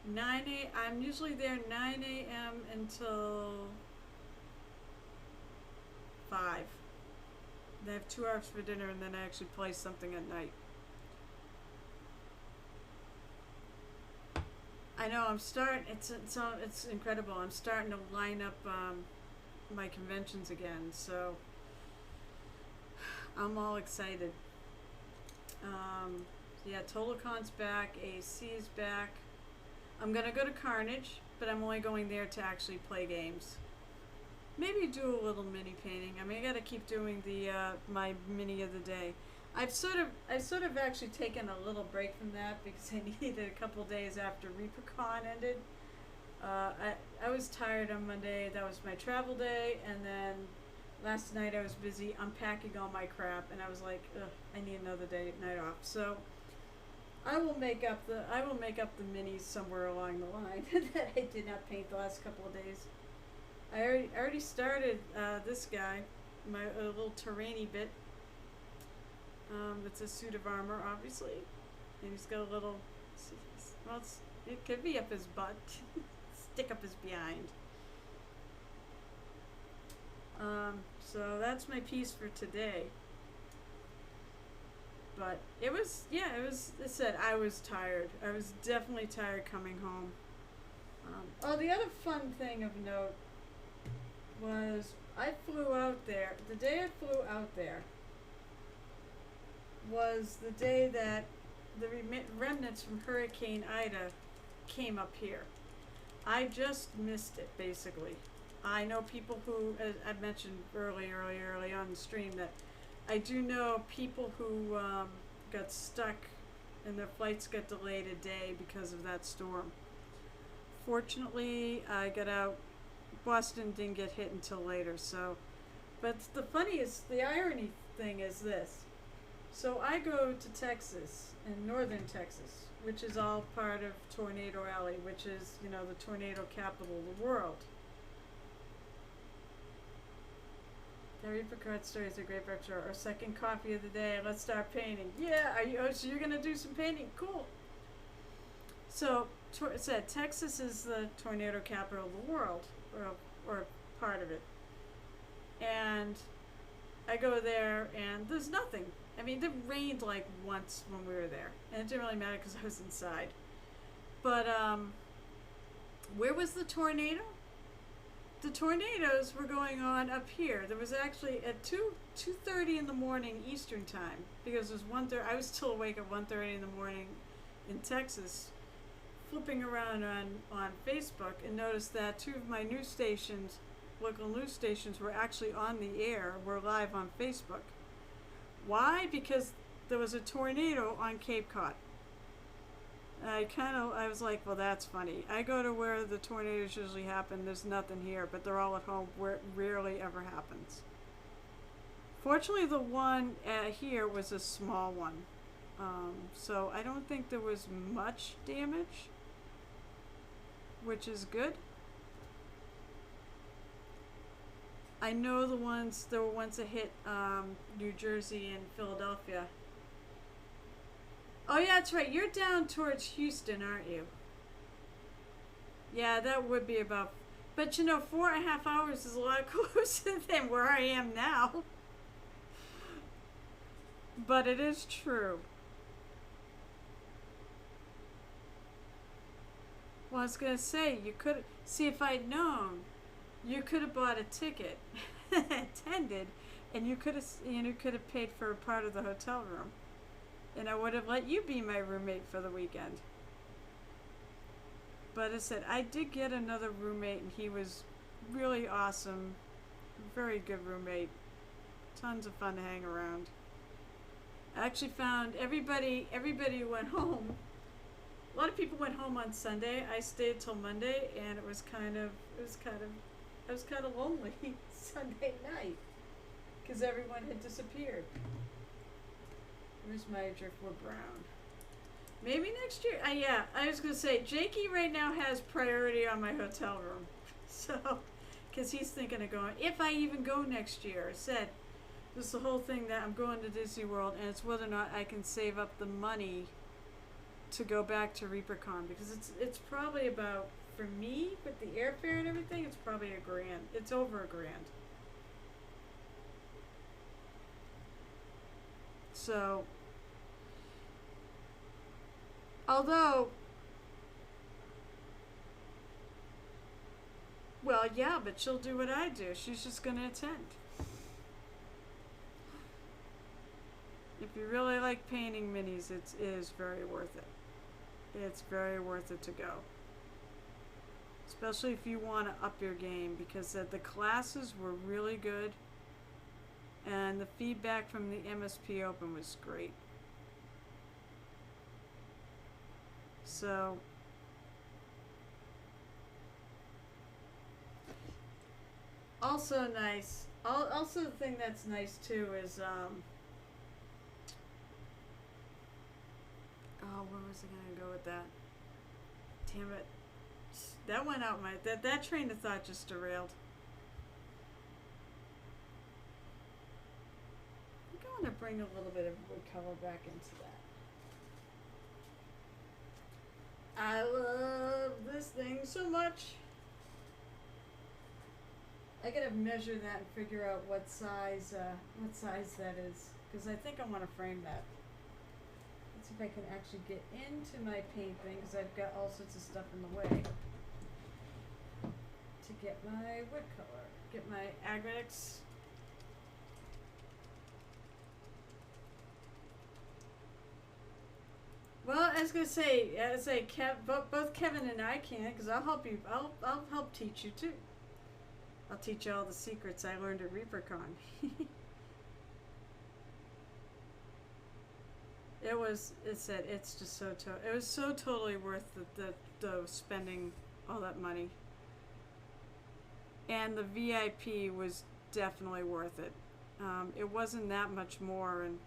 9 a.m. I'm usually there 9 a.m. until 5. Then I have 2 hours for dinner, and then I actually play something at night. know I'm starting. It's incredible. I'm starting to line up my conventions again. So I'm all excited. Yeah, TotalCon's back. AC is back. I'm gonna go to Carnage, but I'm only going there to actually play games. Maybe do a little mini painting. I mean, I gotta keep doing the my mini of the day. I've sort of actually taken a little break from that because I needed a couple days after ReaperCon ended. I was tired on Monday. That was my travel day, and then last night I was busy unpacking all my crap, and I was like, ugh, I need another night off. So I will make up the minis somewhere along the line that I did not paint the last couple of days. I already started this guy, my little terrainy bit. It's a suit of armor, obviously, and he's got a little. Well, it could be up his butt, stick up his behind. So that's my piece for today. But it was, I said I was tired. I was definitely tired coming home. The other fun thing of note was I flew out there. The day I flew out there was the day that the remnants from Hurricane Ida came up here. I just missed it, basically. I know people who, as I mentioned early on the stream, that I do know people who got stuck and their flights got delayed a day because of that storm. Fortunately, I got out. Boston didn't get hit until later, so. But the irony thing is this. So I go to Texas, in northern Texas, which is all part of Tornado Alley, which is, the tornado capital of the world. The Reapercon story is a great picture. Our second coffee of the day. Let's start painting. Yeah, so you're gonna do some painting? Cool. So it said Texas is the tornado capital of the world, or part of it. And I go there, and there's nothing. I mean, it rained like once when we were there, and it didn't really matter because I was inside. But where was the tornado? The tornadoes were going on up here. There was actually at 2:30 in the morning Eastern time, because it was 1:30. I was still awake at 1:30 in the morning in Texas, flipping around on Facebook, and noticed that two of my news stations, local news stations, were actually on the air, were live on Facebook. Why? Because there was a tornado on Cape Cod. I was like, well, that's funny. I go to where the tornadoes usually happen. There's nothing here, but they're all at home where it rarely ever happens. Fortunately, the one here was a small one. So I don't think there was much damage, which is good. I know there were ones that hit New Jersey and Philadelphia. Oh yeah, that's right. You're down towards Houston, aren't you? Yeah, that would be about. But 4.5 hours is a lot closer than where I am now. But it is true. Well, I was gonna say, you could see if I'd known. You could have bought a ticket, attended, and you could have paid for a part of the hotel room, and I would have let you be my roommate for the weekend. But as I said, I did get another roommate, and he was really awesome, very good roommate, tons of fun to hang around. I actually found everybody went home. A lot of people went home on Sunday. I stayed till Monday, and it was kind of lonely Sunday night because everyone had disappeared. Where's my driftwood brown? Maybe next year. Yeah, I was gonna say Jakey right now has priority on my hotel room, so because he's thinking of going. If I even go next year, I said this is the whole thing that I'm going to Disney World, and it's whether or not I can save up the money to go back to ReaperCon, because it's probably about, for me with the airfare and everything, it's probably $1,000. It's over $1,000. So, although Well, yeah, but she'll do what I do. She's just going to attend. If you really like painting minis, it is very worth it. It's very worth it to go. Especially if you want to up your game, because the classes were really good and the feedback from the MSP Open was great. So also nice. Also the thing that's nice too is oh, where was I gonna go with that? Damn it. That went out my that train of thought just derailed. I think I want to bring a little bit of wood color back into that. I love this thing so much. I gotta measure that and figure out what size that is, because I think I want to frame that. Let's see if I can actually get into my paint thing, because I've got all sorts of stuff in the way. To get my wood color, get my Agritex. Well, I was gonna say, both Kevin and I can, because I'll help you. I'll help teach you too. I'll teach you all the secrets I learned at ReaperCon. It was so totally worth the spending all that money. And the VIP was definitely worth it. It wasn't that much more, and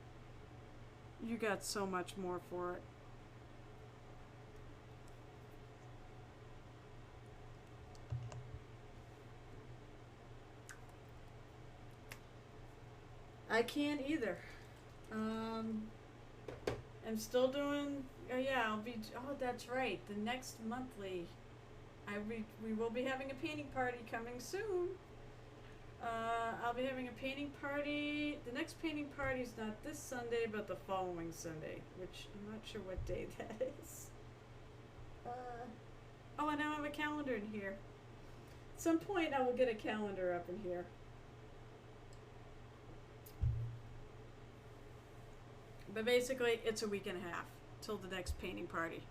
you got so much more for it. I can't either. I'm still doing. Oh yeah, I'll be. Oh, that's right. The next monthly, we will be having a painting party coming soon. I'll be having a painting party. The next painting party is not this Sunday, but the following Sunday, which I'm not sure what day that is. Oh, I now have a calendar in here. At some point, I will get a calendar up in here. But basically, it's a week and a half till the next painting party.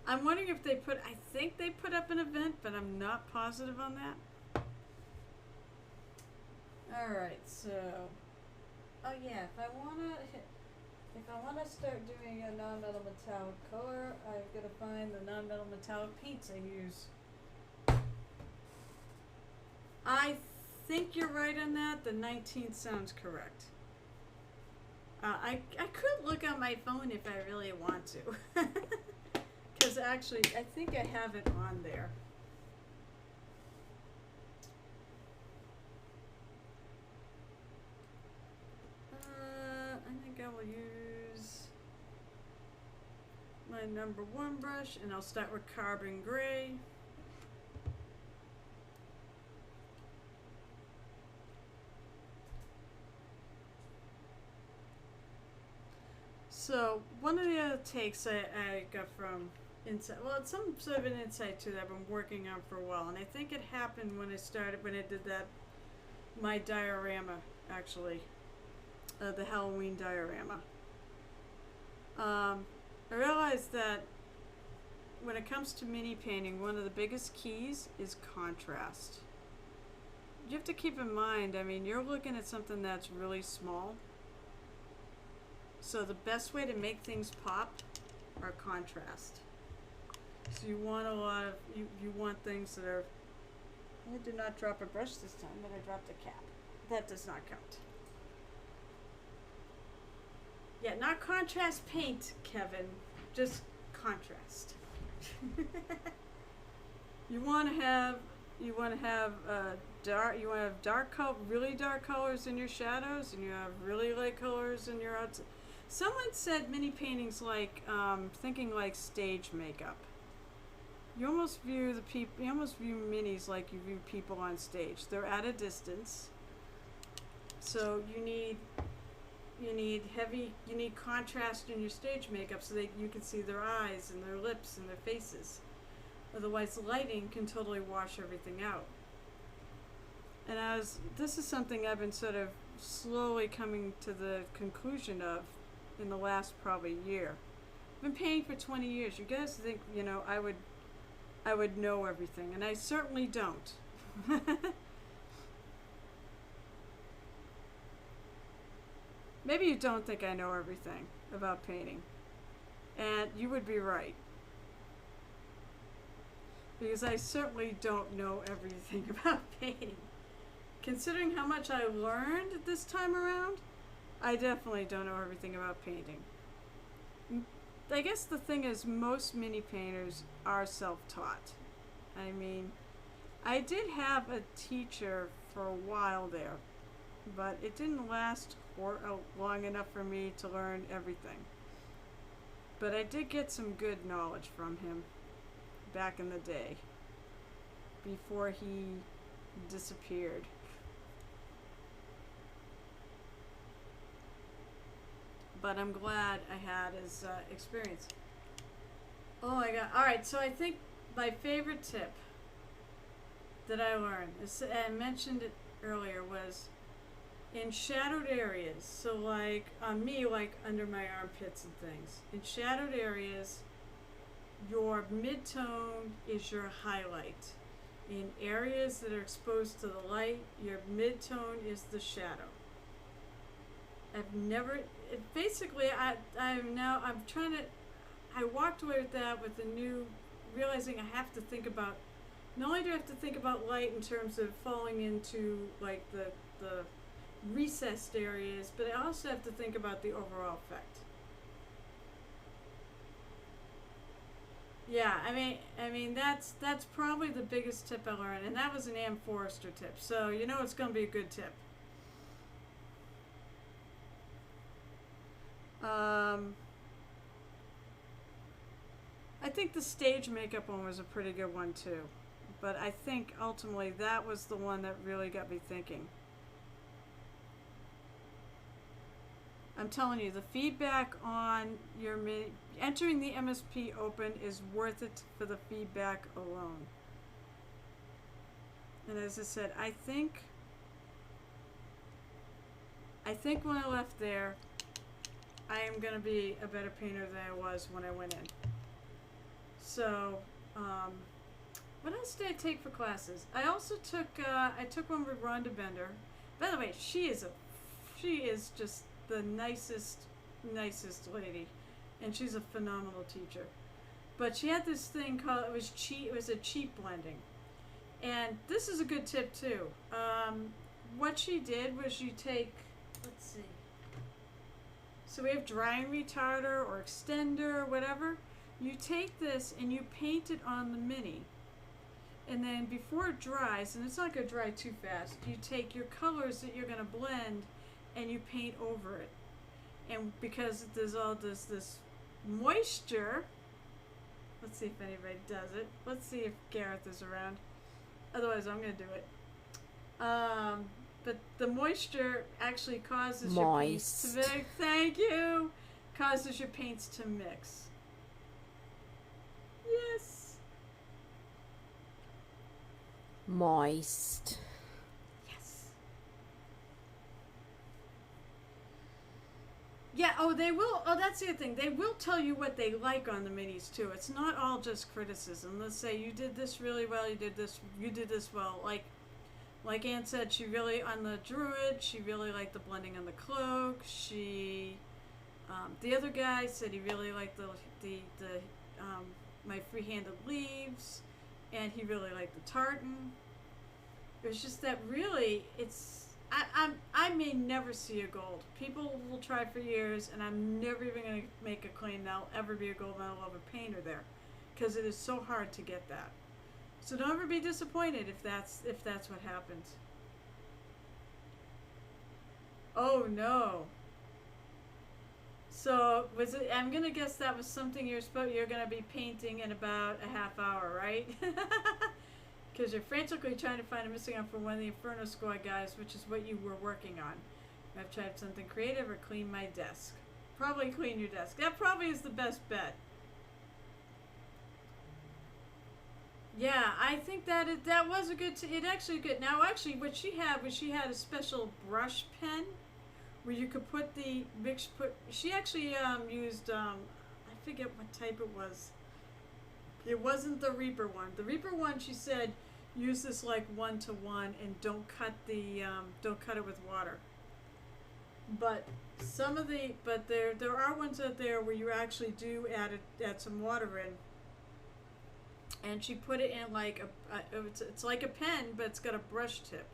I'm wondering if I think they put up an event, but I'm not positive on that. Alright, so, oh yeah, if I wanna start doing a non-metal metallic color, I've gotta find the non-metal metallic paints I use. I think you're right on that. The 19th sounds correct. I could look on my phone if I really want to. Because actually, I think I have it on there. I think I will use my number 1 brush, and I'll start with carbon gray. So one of the other takes I got from inside, well, it's some sort of an insight too that I've been working on for a while, and I think it happened when I did my diorama, actually, the Halloween diorama. I realized that when it comes to mini painting, one of the biggest keys is contrast. You have to keep in mind, I mean, you're looking at something that's really small. So the best way to make things pop are contrast. So you want you want things that are, I did not drop a brush this time, but I dropped a cap. That does not count. Yeah, not contrast paint, Kevin, just contrast. You want to have really dark colors in your shadows, and you have really light colors in your outside. Someone said mini paintings like thinking like stage makeup. You almost view minis like you view people on stage. They're at a distance, so you need contrast in your stage makeup so that you can see their eyes and their lips and their faces. Otherwise, lighting can totally wash everything out. And this is something I've been sort of slowly coming to the conclusion of in the last probably year. I've been painting for 20 years. You guys think, I would know everything, and I certainly don't. Maybe you don't think I know everything about painting, and you would be right. Because I certainly don't know everything about painting. Considering how much I learned this time around, I definitely don't know everything about painting. I guess the thing is, most mini painters are self-taught. I mean, I did have a teacher for a while there, but it didn't last long enough for me to learn everything. But I did get some good knowledge from him back in the day, before he disappeared. But I'm glad I had his experience. Oh my god. Alright, so I think my favorite tip that I learned, I mentioned it earlier, was in shadowed areas. So like on me, like under my armpits and things. In shadowed areas, your mid-tone is your highlight. In areas that are exposed to the light, your mid-tone is the shadow. I walked away with that with the new, realizing I have to think about, not only do I have to think about light in terms of falling into like the recessed areas, but I also have to think about the overall effect. Yeah, I mean that's probably the biggest tip I learned, and that was an Ann Forrester tip. So it's going to be a good tip. I think the stage makeup one was a pretty good one too, but I think ultimately that was the one that really got me thinking. I'm telling you, the feedback on your entering the MSP Open is worth it for the feedback alone. And as I said, I think when I left there, I am going to be a better painter than I was when I went in. So, what else did I take for classes? I also took one with Rhonda Bender. By the way, she is just the nicest lady, and she's a phenomenal teacher. But she had this thing called, it was a cheap blending, and this is a good tip too. What she did was you take, let's see, so we have drying retarder or extender or whatever. You take this and you paint it on the mini, and then before it dries, and it's not going to dry too fast, you take your colors that you're going to blend and you paint over it. And because there's all this moisture, let's see if anybody does it. Let's see if Gareth is around. Otherwise, I'm going to do it. But the moisture actually causes your paints to mix. Thank you. Causes your paints to mix. Yes. Moist. Yes. Yeah, they will. Oh, that's the other thing. They will tell you what they like on the minis, too. It's not all just criticism. Let's say you did this really well, you did this well. Like Ann said, she really, on the Druid, she really liked the blending on the cloak. The other guy said he really liked my free-handed leaves, and he really liked the tartan. It was just that really, I may never see a gold. People will try for years, and I'm never even going to make a claim that'll ever be a gold medal of a painter there, because it is so hard to get that. So don't ever be disappointed if that's what happens. Oh no. So I'm gonna guess that was something you're gonna be painting in about a half hour, right? Because you're frantically trying to find a missing arm for one of the Inferno Squad guys, which is what you were working on. I've tried something creative or clean my desk. Probably clean your desk. That probably is the best bet. Yeah, I think that was a good. It actually good. Now, actually, what she had was she had a special brush pen where you could put the mix. Put she actually used I forget what type it was. It wasn't the Reaper one. The Reaper one, she said, use this like 1-to-1 and don't cut it with water. But there are ones out there where you actually do add some water in. And she put it in like it's like a pen, but it's got a brush tip.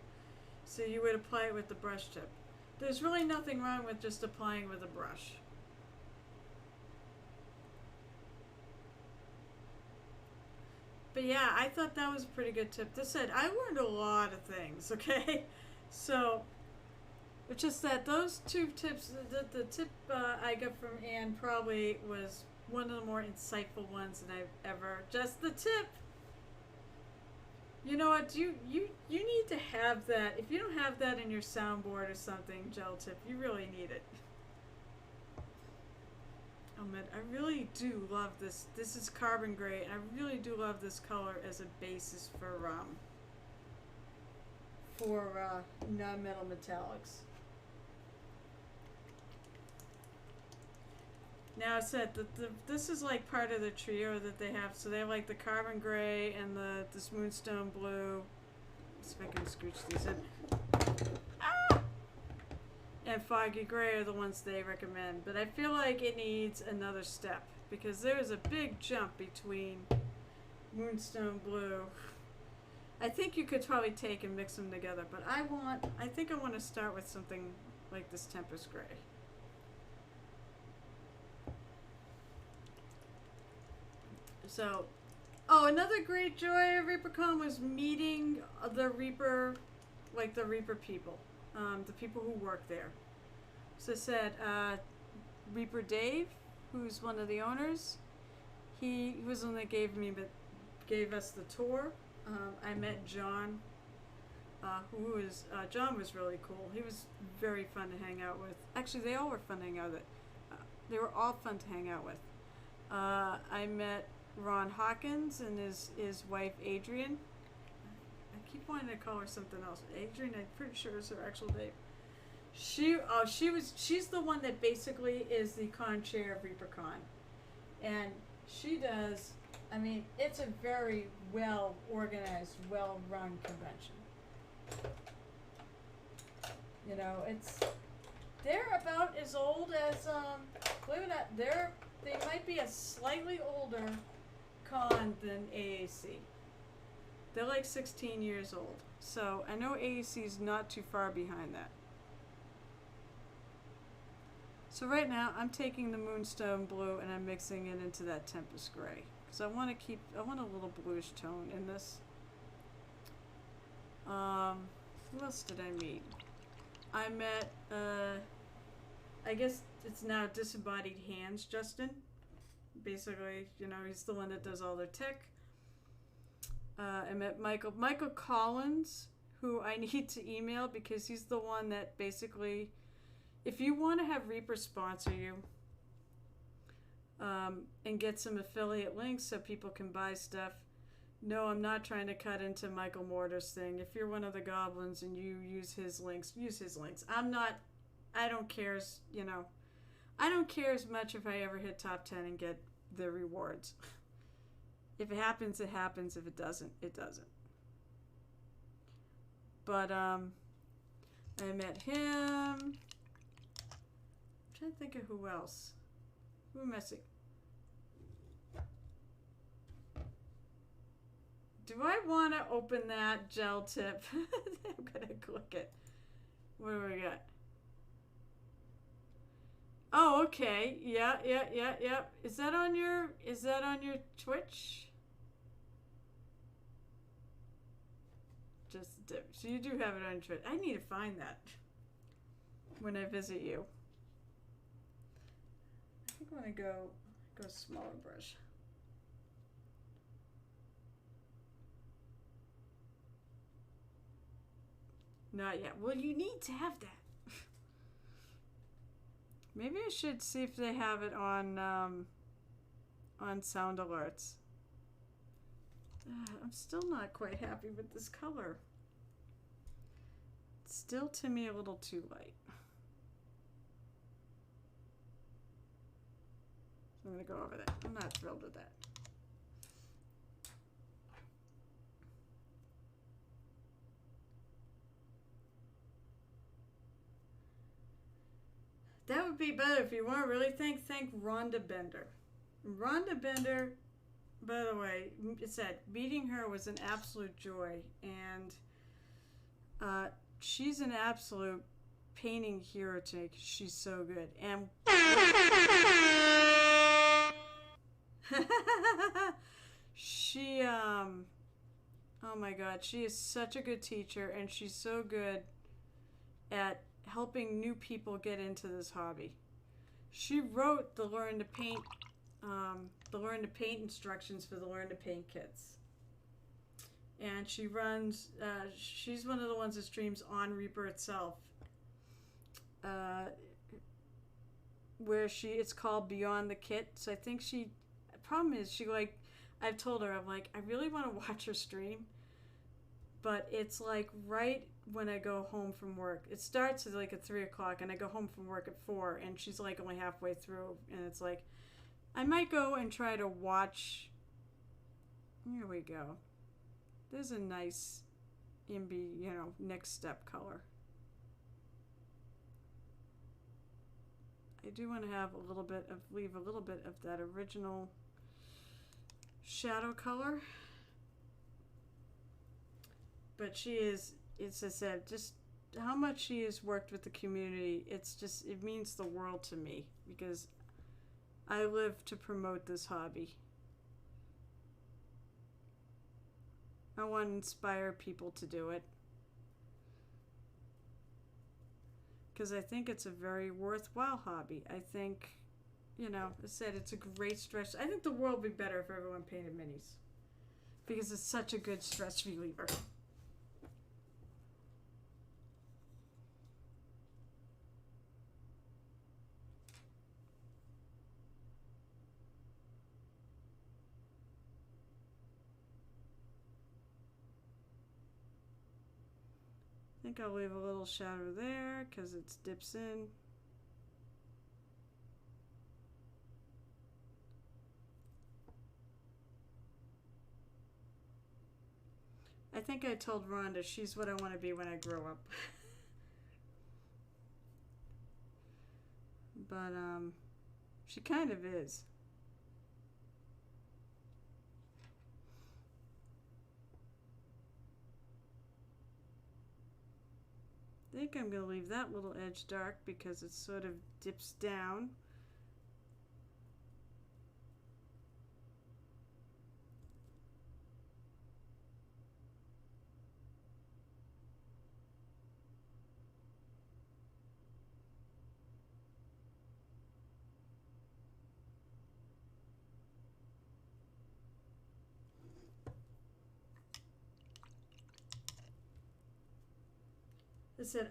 So you would apply it with the brush tip. There's really nothing wrong with just applying with a brush. But yeah, I thought that was a pretty good tip. This said, I learned a lot of things, okay? So, it's just that those two tips, the tip I got from Anne probably was one of the more insightful ones that I've ever, just the tip. You know what, you need to have that. If you don't have that in your soundboard or something, gel tip, you really need it. I really do love this. This is carbon gray, and I really do love this color as a basis for non-metal metallics. Now I said that this is like part of the trio that they have. So they have like the carbon gray and this moonstone blue. Let's see if I can scooch these in. And foggy gray are the ones they recommend, but I feel like it needs another step because there's a big jump between moonstone blue. I think you could probably take and mix them together, but I think I want to start with something like this Tempest gray. So, another great joy of ReaperCon was meeting the Reaper people. The people who work there. So I said, Reaper Dave, who's one of the owners, he was the one that gave us the tour. I met John, John was really cool. He was very fun to hang out with. Actually, they all were fun to hang out with. They were all fun to hang out with. I met Ron Hawkins and his wife Adrian. I keep wanting to call her something else. Adrian, I'm pretty sure is her actual name. She's the one that basically is the con chair of ReaperCon. And she does, it's a very well organized, well run convention. You know, they're about as old as, believe it or not, they might be a slightly older con than AAC. They're like 16 years old. So I know AAC is not too far behind that. So right now I'm taking the Moonstone Blue and I'm mixing it into that Tempest Gray. Because I want a little bluish tone in this. Who else did I meet? I met, I guess it's now Disembodied Hands, Justin. Basically, you know, he's the one that does all their tech. I met Michael Collins, who I need to email because he's the one that basically, if you want to have Reaper sponsor you and get some affiliate links so people can buy stuff, no, I'm not trying to cut into Michael Mortar's thing. If you're one of the goblins and you use his links, use his links. I don't care, you know, I don't care as much if I ever hit top 10 and get the rewards. If it happens, it happens. If it doesn't, it doesn't. But, I met him. I'm trying to think of who else. Who am I missing? Do I want to open that gel tip? I'm going to click it. What do we got? Oh, okay. Yeah. Is that on your Twitch? Just dip. So you do have it on Twitch. I need to find that when I visit you. I think I want to go smaller brush. Not yet. Well, you need to have that. Maybe I should see if they have it on sound alerts. I'm still not quite happy with this color. It's still, to me, a little too light. So I'm going to go over that. I'm not thrilled with that. That would be better if you want to really thank Rhonda Bender. Rhonda Bender, by the way, it said meeting her was an absolute joy, and she's an absolute painting hero chick. She's so good. And she oh my god, she is such a good teacher, and she's so good at helping new people get into this hobby. She wrote the Learn to Paint instructions for the Learn to Paint kits. And she runs, she's one of the ones that streams on Reaper itself, where it's called Beyond the Kit. So I think the problem is I've told her, I'm like, I really want to watch her stream, but it's like right when I go home from work. It starts at like at 3 o'clock, and I go home from work at 4, and she's like only halfway through, and it's like, I might go and try to watch. Here we go. There's a nice next step color. I do want to leave a little bit of that original shadow color. But she is, as I said, just how much she has worked with the community, it means the world to me, because I live to promote this hobby. I want to inspire people to do it, because I think it's a very worthwhile hobby. I think, as I said, it's a great stress. I think the world would be better if everyone painted minis, because it's such a good stress reliever. I think I'll leave a little shadow there because it dips in. I think I told Rhonda she's what I want to be when I grow up. But she kind of is. I think I'm going to leave that little edge dark because it sort of dips down. I said,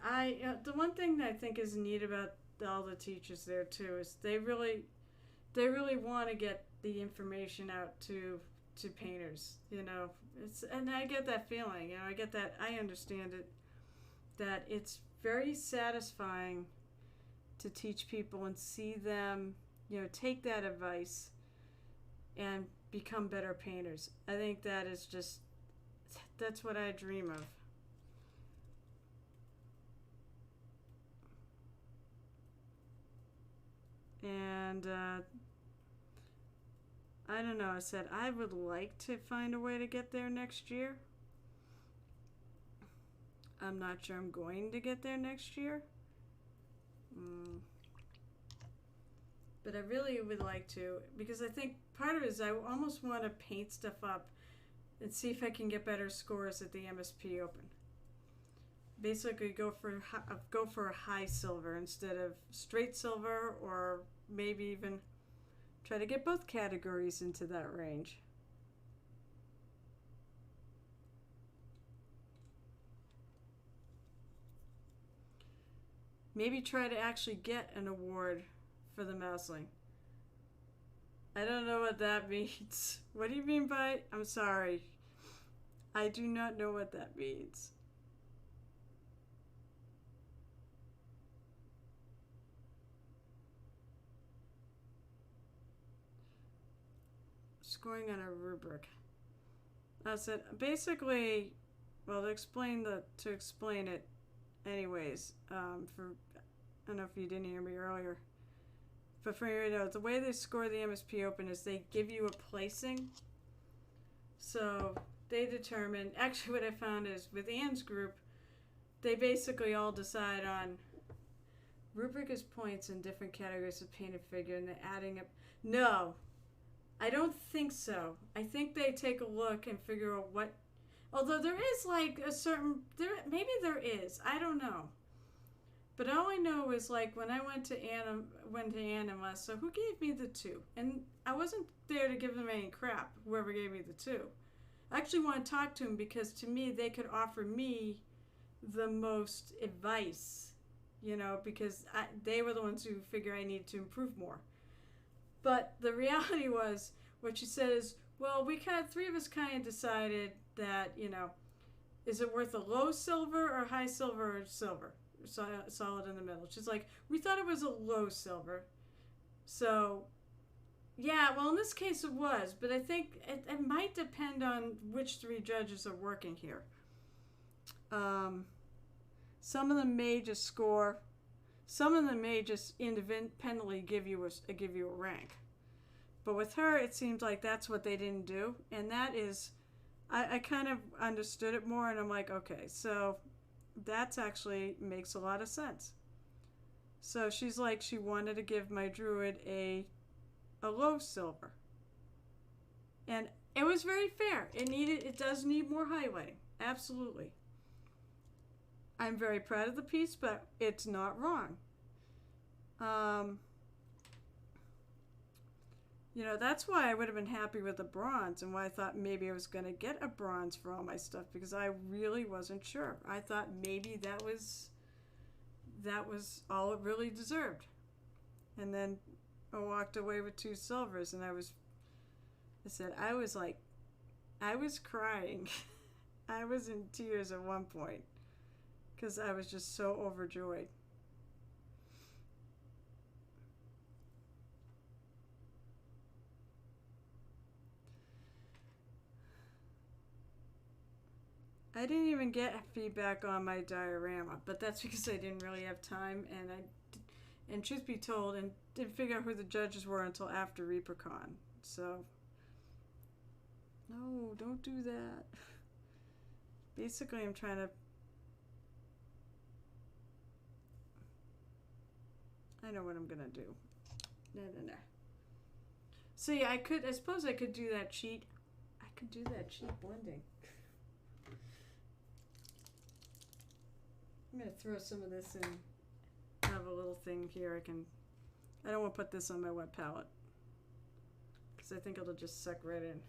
the one thing that I think is neat about all the teachers there too is they really want to get the information out to painters. And I get that feeling. I get that. I understand it. That it's very satisfying to teach people and see them, take that advice and become better painters. I think that's what I dream of. And I don't know, I said I would like to find a way to get there next year. I'm not sure I'm going to get there next year. But I really would like to, because I think part of it is I almost want to paint stuff up and see if I can get better scores at the MSP Open. Basically go for a high silver instead of straight silver, or maybe even try to get both categories into that range. Maybe try to actually get an award for the mouseling. I don't know what that means. What do you mean by, I'm sorry. I do not know what that means. Scoring on a rubric. That's it. Basically, well, to explain it, anyways. For I don't know if you didn't hear me earlier, but for you to know, the way they score the MSP Open is they give you a placing. So they determine. Actually, what I found is with Anne's group, they basically all decide on rubric is points in different categories of painted figure, and they're adding up. No, I don't think so. I think they take a look and figure out what. Although there is like a certain maybe there is. I don't know. But all I know is like when I went to Anna and last. So who gave me the 2? And I wasn't there to give them any crap. Whoever gave me the 2. I actually want to talk to them because to me they could offer me the most advice. You know, because they were the ones who figure I needed to improve more. But the reality was, what she said is, well, three of us kind of decided that, you know, is it worth a low silver or high silver or silver? Solid in the middle. She's like, we thought it was a low silver. So, yeah, well, in this case it was. But I think it might depend on which 3 judges are working here. Some of them may just score. Some of them may just independently give you a rank. But with her, it seems like that's what they didn't do. And that is, I kind of understood it more, and I'm like, okay, so that actually makes a lot of sense. So she's like, she wanted to give my druid a low silver. And it was very fair. It does need more highlighting. Absolutely. I'm very proud of the piece, but it's not wrong. You know, that's why I would have been happy with the bronze, and why I thought maybe I was going to get a bronze for all my stuff, because I really wasn't sure. I thought maybe that was all it really deserved. And then I walked away with 2 silvers, and I was crying. I was in tears at one point, because I was just so overjoyed. I didn't even get feedback on my diorama, but that's because I didn't really have time, and truth be told, and didn't figure out who the judges were until after ReaperCon. So, no, don't do that. Basically, I'm trying to. I know what I'm gonna do. No. So yeah, I suppose I could do that cheat. I could do that cheat blending. I'm going to throw some of this in. I have a little thing here I don't want to put this on my wet palette, because I think it'll just suck right in.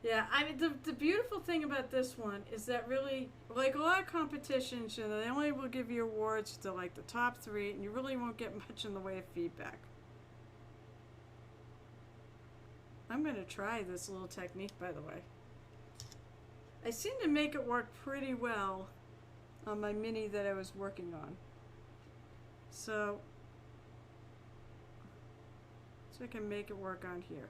Yeah, I mean, the beautiful thing about this one is that really, like a lot of competitions, you know, they only will give you awards to like the top 3, and you really won't get much in the way of feedback. I'm going to try this little technique, by the way. I seem to make it work pretty well on my mini that I was working on. So I can make it work on here.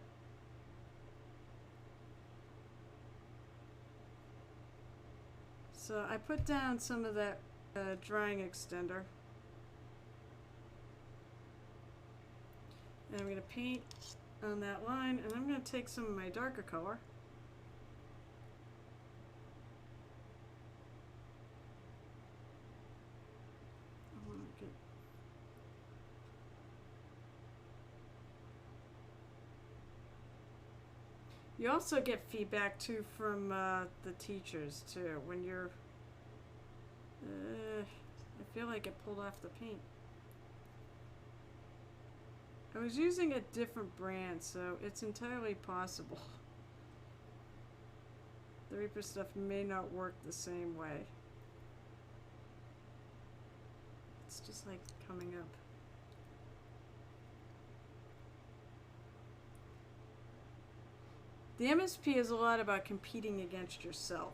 So I put down some of that drying extender. And I'm going to paint on that line, and I'm going to take some of my darker color. You also get feedback too from the teachers too when you're. I feel like it pulled off the paint. I was using a different brand, so it's entirely possible. The Reaper stuff may not work the same way. It's just like coming up. The MSP is a lot about competing against yourself.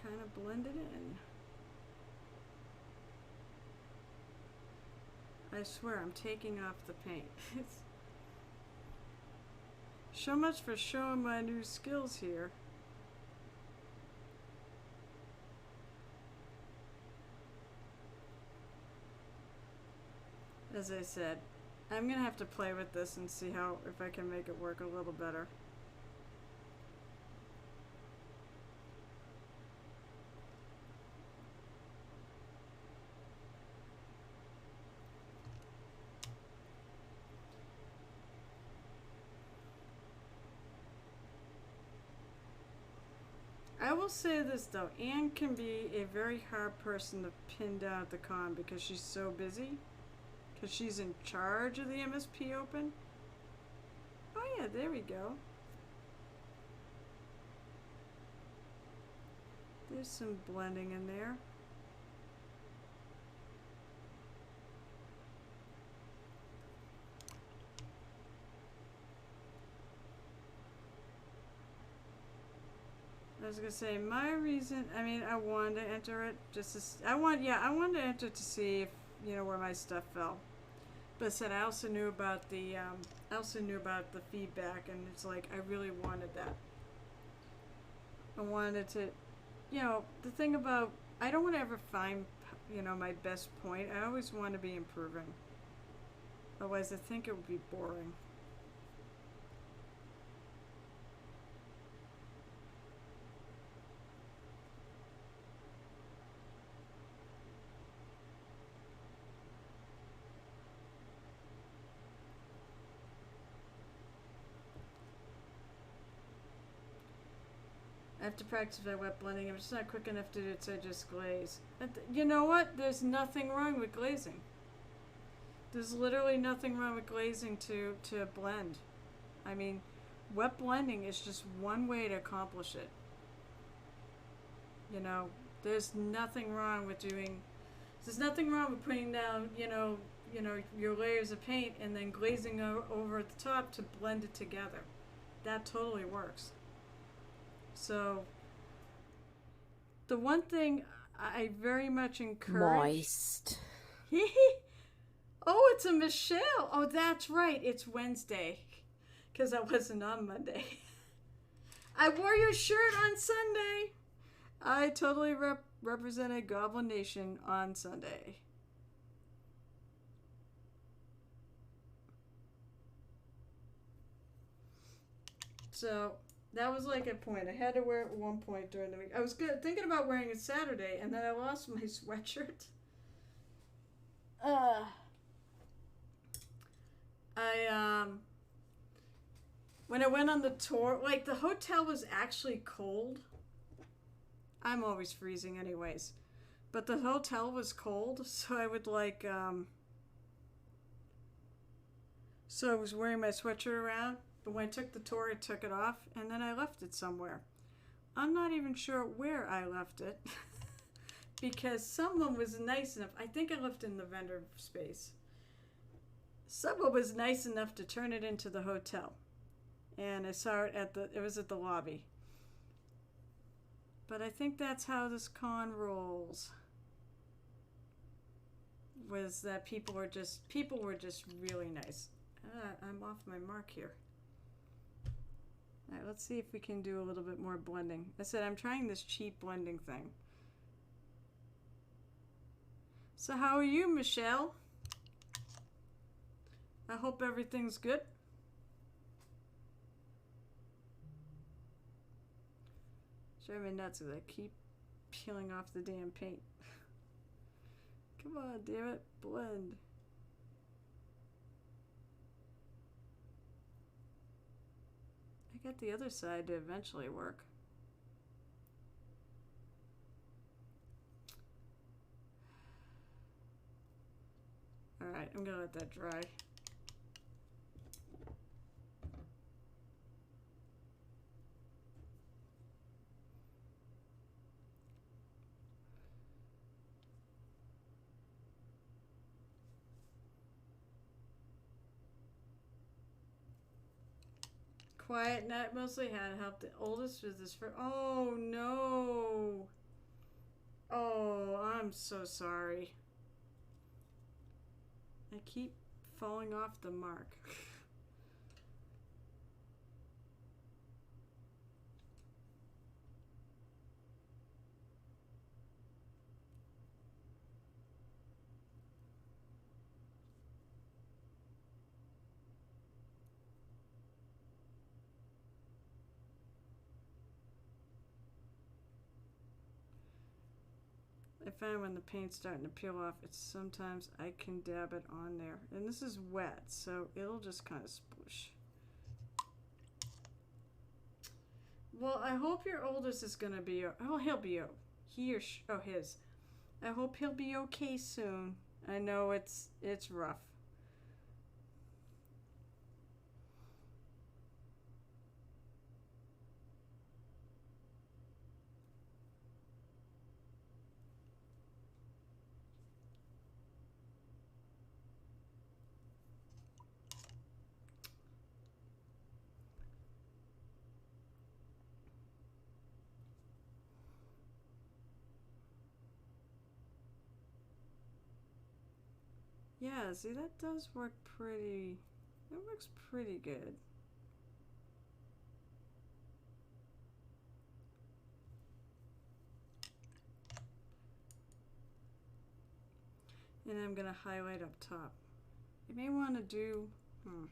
Kind of blend it in. I swear I'm taking off the paint. So much for showing my new skills here. As I said, I'm gonna have to play with this and see if I can make it work a little better. I will say this though, Anne can be a very hard person to pin down at the con because she's so busy. Because she's in charge of the MSP Open. Oh yeah, there we go. There's some blending in there. I was gonna say my reason. I mean, I wanted to enter it just to. I wanted to enter to see if where my stuff fell. But I said I also knew about the. I also knew about the feedback, and it's like I really wanted that. I wanted to, the thing about I don't want to ever find, my best point. I always want to be improving. Otherwise, I think it would be boring. I have to practice my wet blending. I'm just not quick enough to do it, so I just glaze. You know what? There's nothing wrong with glazing. There's literally nothing wrong with glazing to blend. I mean, wet blending is just one way to accomplish it. There's nothing wrong with doing. There's nothing wrong with putting down, your layers of paint and then glazing over at the top to blend it together. That totally works. So, the one thing I very much encourage... Moist. Oh, it's a Michelle. Oh, that's right. It's Wednesday. Because I wasn't on Monday. I wore your shirt on Sunday. I totally represented Goblin Nation on Sunday. So... that was like a point. I had to wear it at one point during the week. I was thinking about wearing it Saturday, and then I lost my sweatshirt. When I went on the tour, like the hotel was actually cold. I'm always freezing anyways. But the hotel was cold, so I would so I was wearing my sweatshirt around. But when I took the tour, I took it off, and then I left it somewhere. I'm not even sure where I left it, because someone was nice enough. I think I left it in the vendor space. Someone was nice enough to turn it into the hotel, and I saw it it was at the lobby. But I think that's how this con rolls. Was that people were just really nice. I'm off my mark here. Alright, let's see if we can do a little bit more blending. I said I'm trying this cheap blending thing. So how are you, Michelle? I hope everything's good. Drive me nuts as I keep peeling off the damn paint. Come on, damn it, blend. I got the other side to eventually work. Alright, I'm gonna let that dry. Quiet night, mostly had helped the oldest with this for. Oh no! Oh, I'm so sorry. I keep falling off the mark. I find when the paint's starting to peel off, it's sometimes I can dab it on there. And this is wet, so it'll just kind of sploosh. Well, I hope your oldest is gonna be. Oh, he'll be. He or she, oh, his. I hope he'll be okay soon. I know it's rough. Yeah, see, that does work pretty. It works pretty good. And I'm gonna highlight up top. You may want to do. You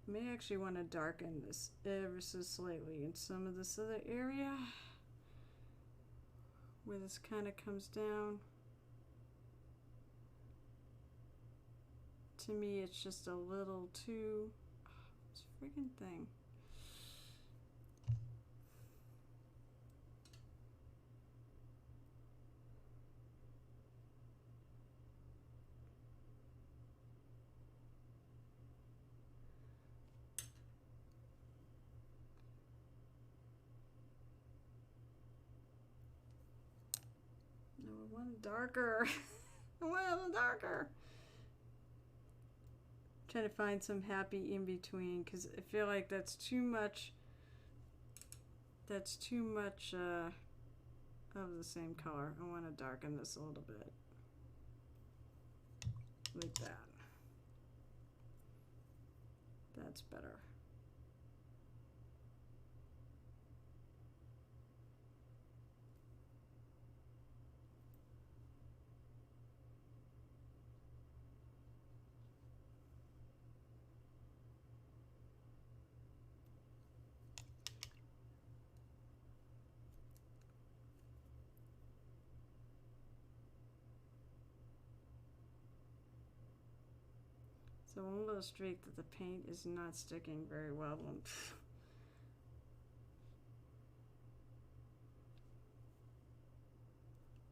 may actually want to darken this ever so slightly in some of this other area where this kind of comes down. To me, it's just a little too. This friggin' thing. No, I want it darker. I want it a little darker. Trying to find some happy in between because I feel like that's too much. That's too much of the same color. I want to darken this a little bit. Like that. That's better. So one little streak that the paint is not sticking very well.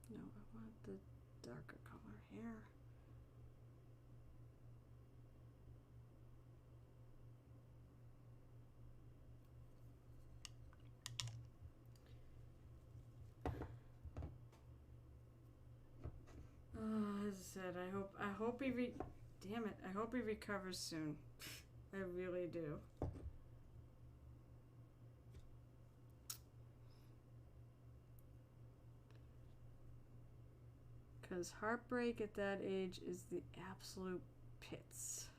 No, I want the darker color here. As I said, I hope he damn it, I hope he recovers soon. I really do. Because heartbreak at that age is the absolute pits.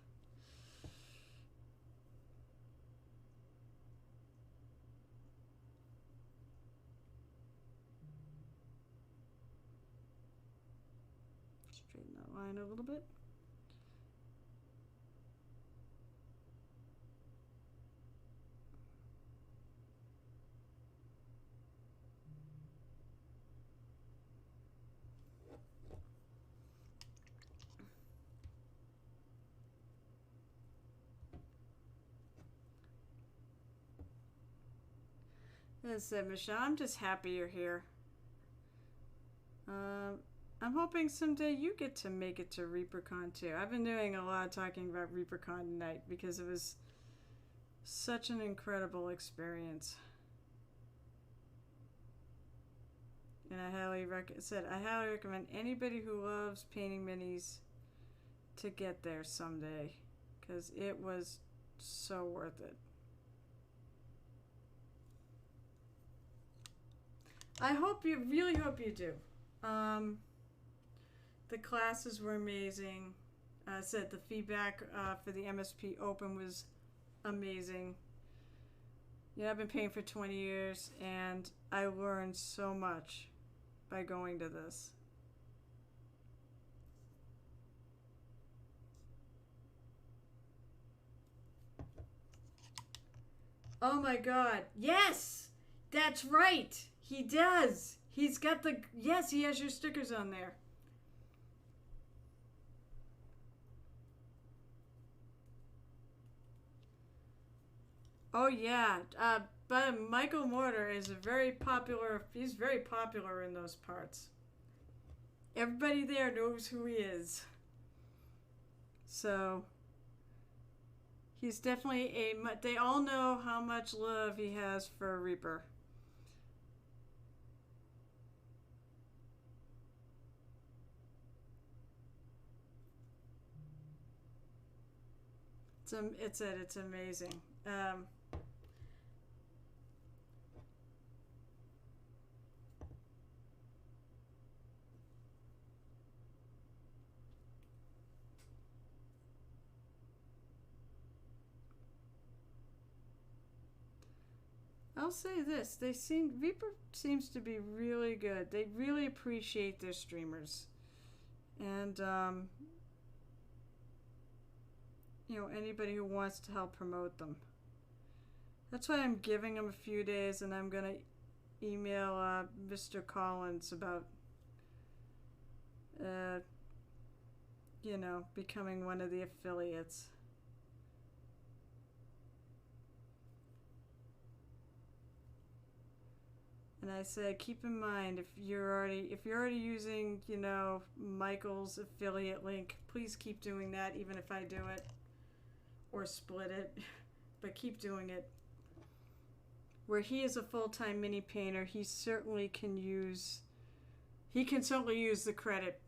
Straighten that line a little bit. As I said, Michelle, I'm just happy you're here. I'm hoping someday you get to make it to ReaperCon too. I've been doing a lot of talking about ReaperCon tonight because it was such an incredible experience. And I highly recommend anybody who loves painting minis to get there someday, because it was so worth it. Really hope you do. The classes were amazing. I said the feedback for the MSP Open was amazing. Yeah, I've been painting for 20 years, and I learned so much by going to this. Oh my god. Yes! That's right! He does! He's got the... Yes, he has your stickers on there. Oh yeah. But Michael Mortar is he's very popular in those parts. Everybody there knows who he is. So... He's definitely they all know how much love he has for Reaper. It's amazing. I'll say this: Reaper seems to be really good. They really appreciate their streamers, and anybody who wants to help promote them. That's why I'm giving them a few days, and I'm gonna email Mr. Collins about becoming one of the affiliates. And I said, keep in mind, if you're already using, Michael's affiliate link, please keep doing that, even if I do it or split it, but keep doing it. Where he is a full-time mini painter, he can certainly use the credit,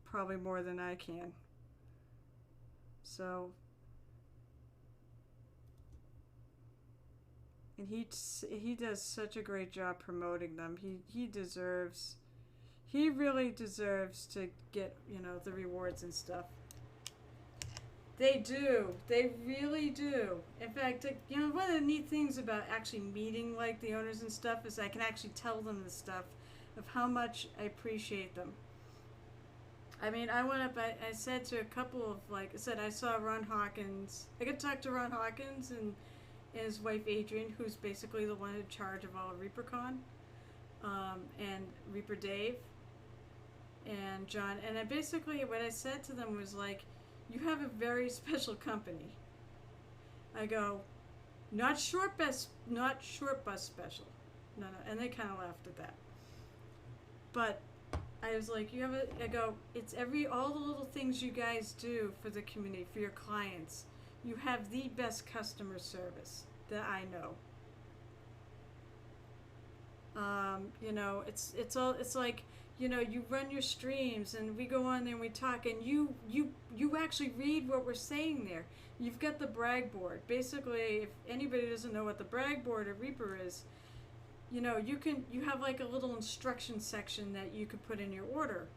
probably more than I can. So. And he does such a great job promoting them. He really deserves to get, the rewards and stuff. They do. They really do. In fact, one of the neat things about actually meeting, like, the owners and stuff is I can actually tell them the stuff of how much I appreciate them. I mean, I went up, I said to a couple of, I saw Ron Hawkins. I got to talk to Ron Hawkins and his wife Adrian, who's basically the one in charge of all of ReaperCon, and Reaper Dave, and John. And what I said to them was like, you have a very special company. I go, not short bus special. No, and they kind of laughed at that. But I was like, it's all the little things you guys do for the community, for your clients. You have the best customer service that I know. It's like, you run your streams and we go on there and we talk, and you actually read what we're saying there. You've got the brag board. Basically, if anybody doesn't know what the brag board at Reaper is, you have like a little instruction section that you could put in your order.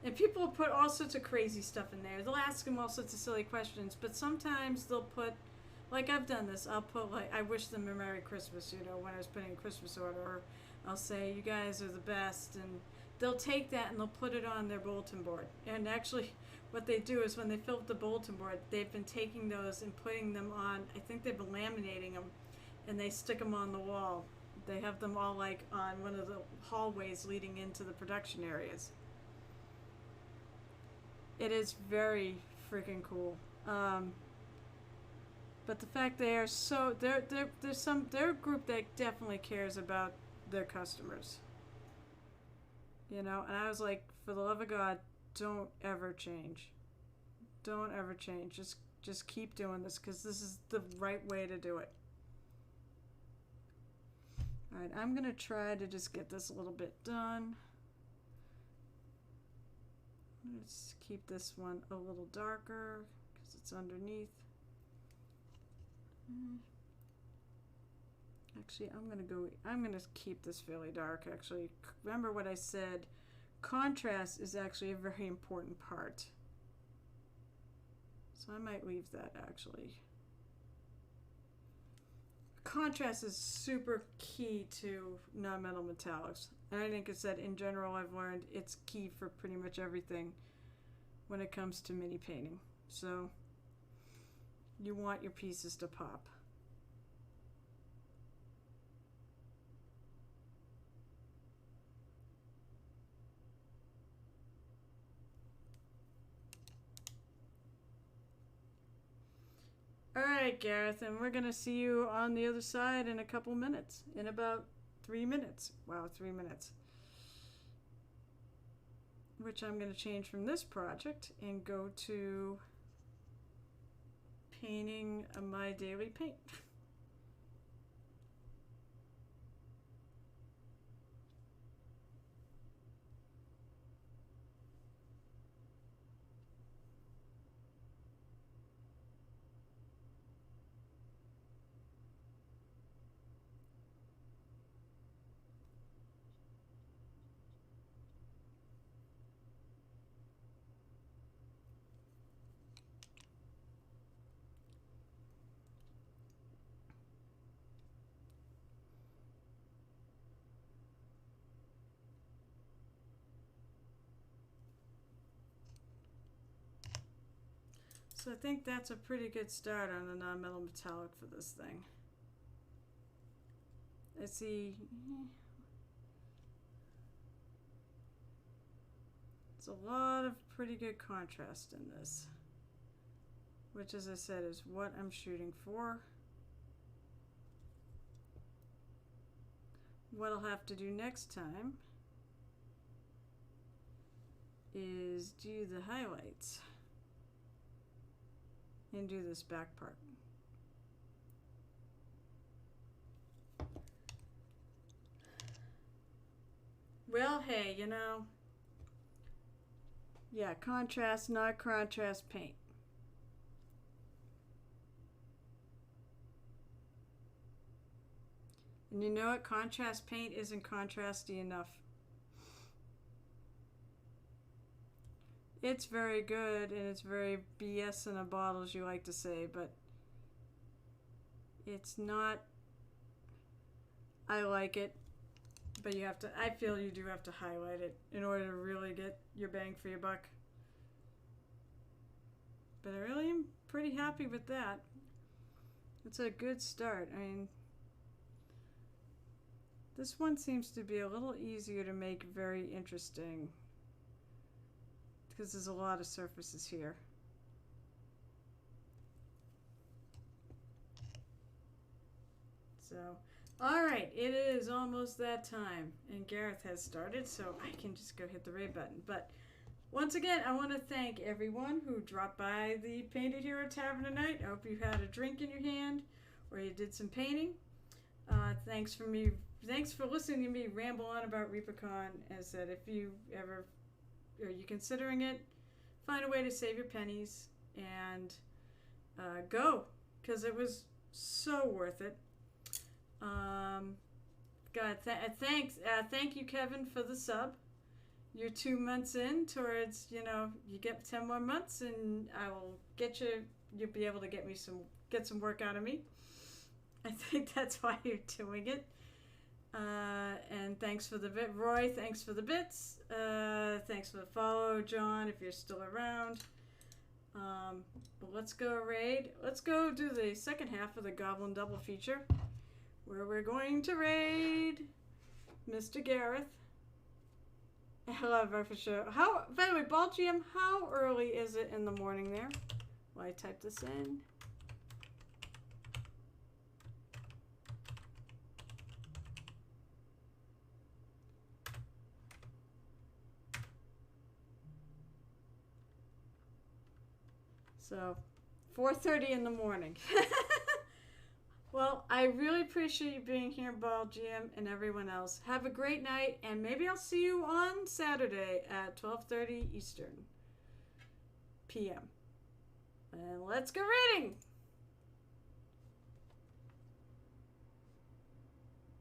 And people put all sorts of crazy stuff in there. They'll ask them all sorts of silly questions, but sometimes they'll put, like I've done this, I'll put I wish them a Merry Christmas, when I was putting a Christmas order, or I'll say, you guys are the best, and they'll take that and they'll put it on their bulletin board. And actually, what they do is when they fill up the bulletin board, they've been taking those and putting them on, I think they've been laminating them, and they stick them on the wall. They have them all on one of the hallways leading into the production areas. It is very freaking cool. But the fact they are so they're a group that definitely cares about their customers. You know, and I was like, for the love of God, don't ever change. Don't ever change. Just keep doing this because this is the right way to do it. All right, I'm gonna try to just get this a little bit done. Let's keep this one a little darker because it's underneath. Actually, I'm gonna keep this fairly dark. Actually, remember what I said, contrast is actually a very important part. So I might leave that actually. Contrast is super key to non-metal metallics. And I think it's that in general I've learned it's key for pretty much everything when it comes to mini painting. So you want your pieces to pop. Alright, Gareth, and we're going to see you on the other side in a couple minutes. In about 3 minutes. Wow, 3 minutes. Which I'm going to change from this project and go to painting my daily paint. So I think that's a pretty good start on the non-metal metallic for this thing. I see. It's a lot of pretty good contrast in this, which, as I said, is what I'm shooting for. What I'll have to do next time is do the highlights and do this back part. Well, hey, you know, yeah, contrast, not contrast paint. And you know what? Contrast paint isn't contrasty enough. It's very good and it's very BS in a bottle, as you like to say, but it's not. I like it, but you have to, I feel you do have to highlight it in order to really get your bang for your buck. But I really am pretty happy with that. It's a good start. I mean, this one seems to be a little easier to make very interesting because there's a lot of surfaces here. So, all right, it is almost that time, and Gareth has started, so I can just go hit the ray button. But once again, I want to thank everyone who dropped by the Painted Hero Tavern tonight. I hope you had a drink in your hand or you did some painting. Thanks for listening to me ramble on about ReaperCon. As I said, if you ever are you considering it, find a way to save your pennies and go, because it was so worth it. Thank you, Kevin, for the sub. You're 2 months in towards, you know, you get 10 more months and I will get you, you'll be able to get some work out of me. I think that's why you're doing it. And thanks for the bit, Roy. Thanks for the bits. Thanks for the follow, John, if you're still around. But let's go raid. Let's go do the second half of the Goblin Double feature, where we're going to raid Mr. Gareth. Hello, for sure. By the way, Ball GM, how early is it in the morning there? Will I type this in? So, 4:30 in the morning. Well, I really appreciate you being here, Ball GM, and everyone else. Have a great night, and maybe I'll see you on Saturday at 12:30 Eastern p.m. And let's go reading!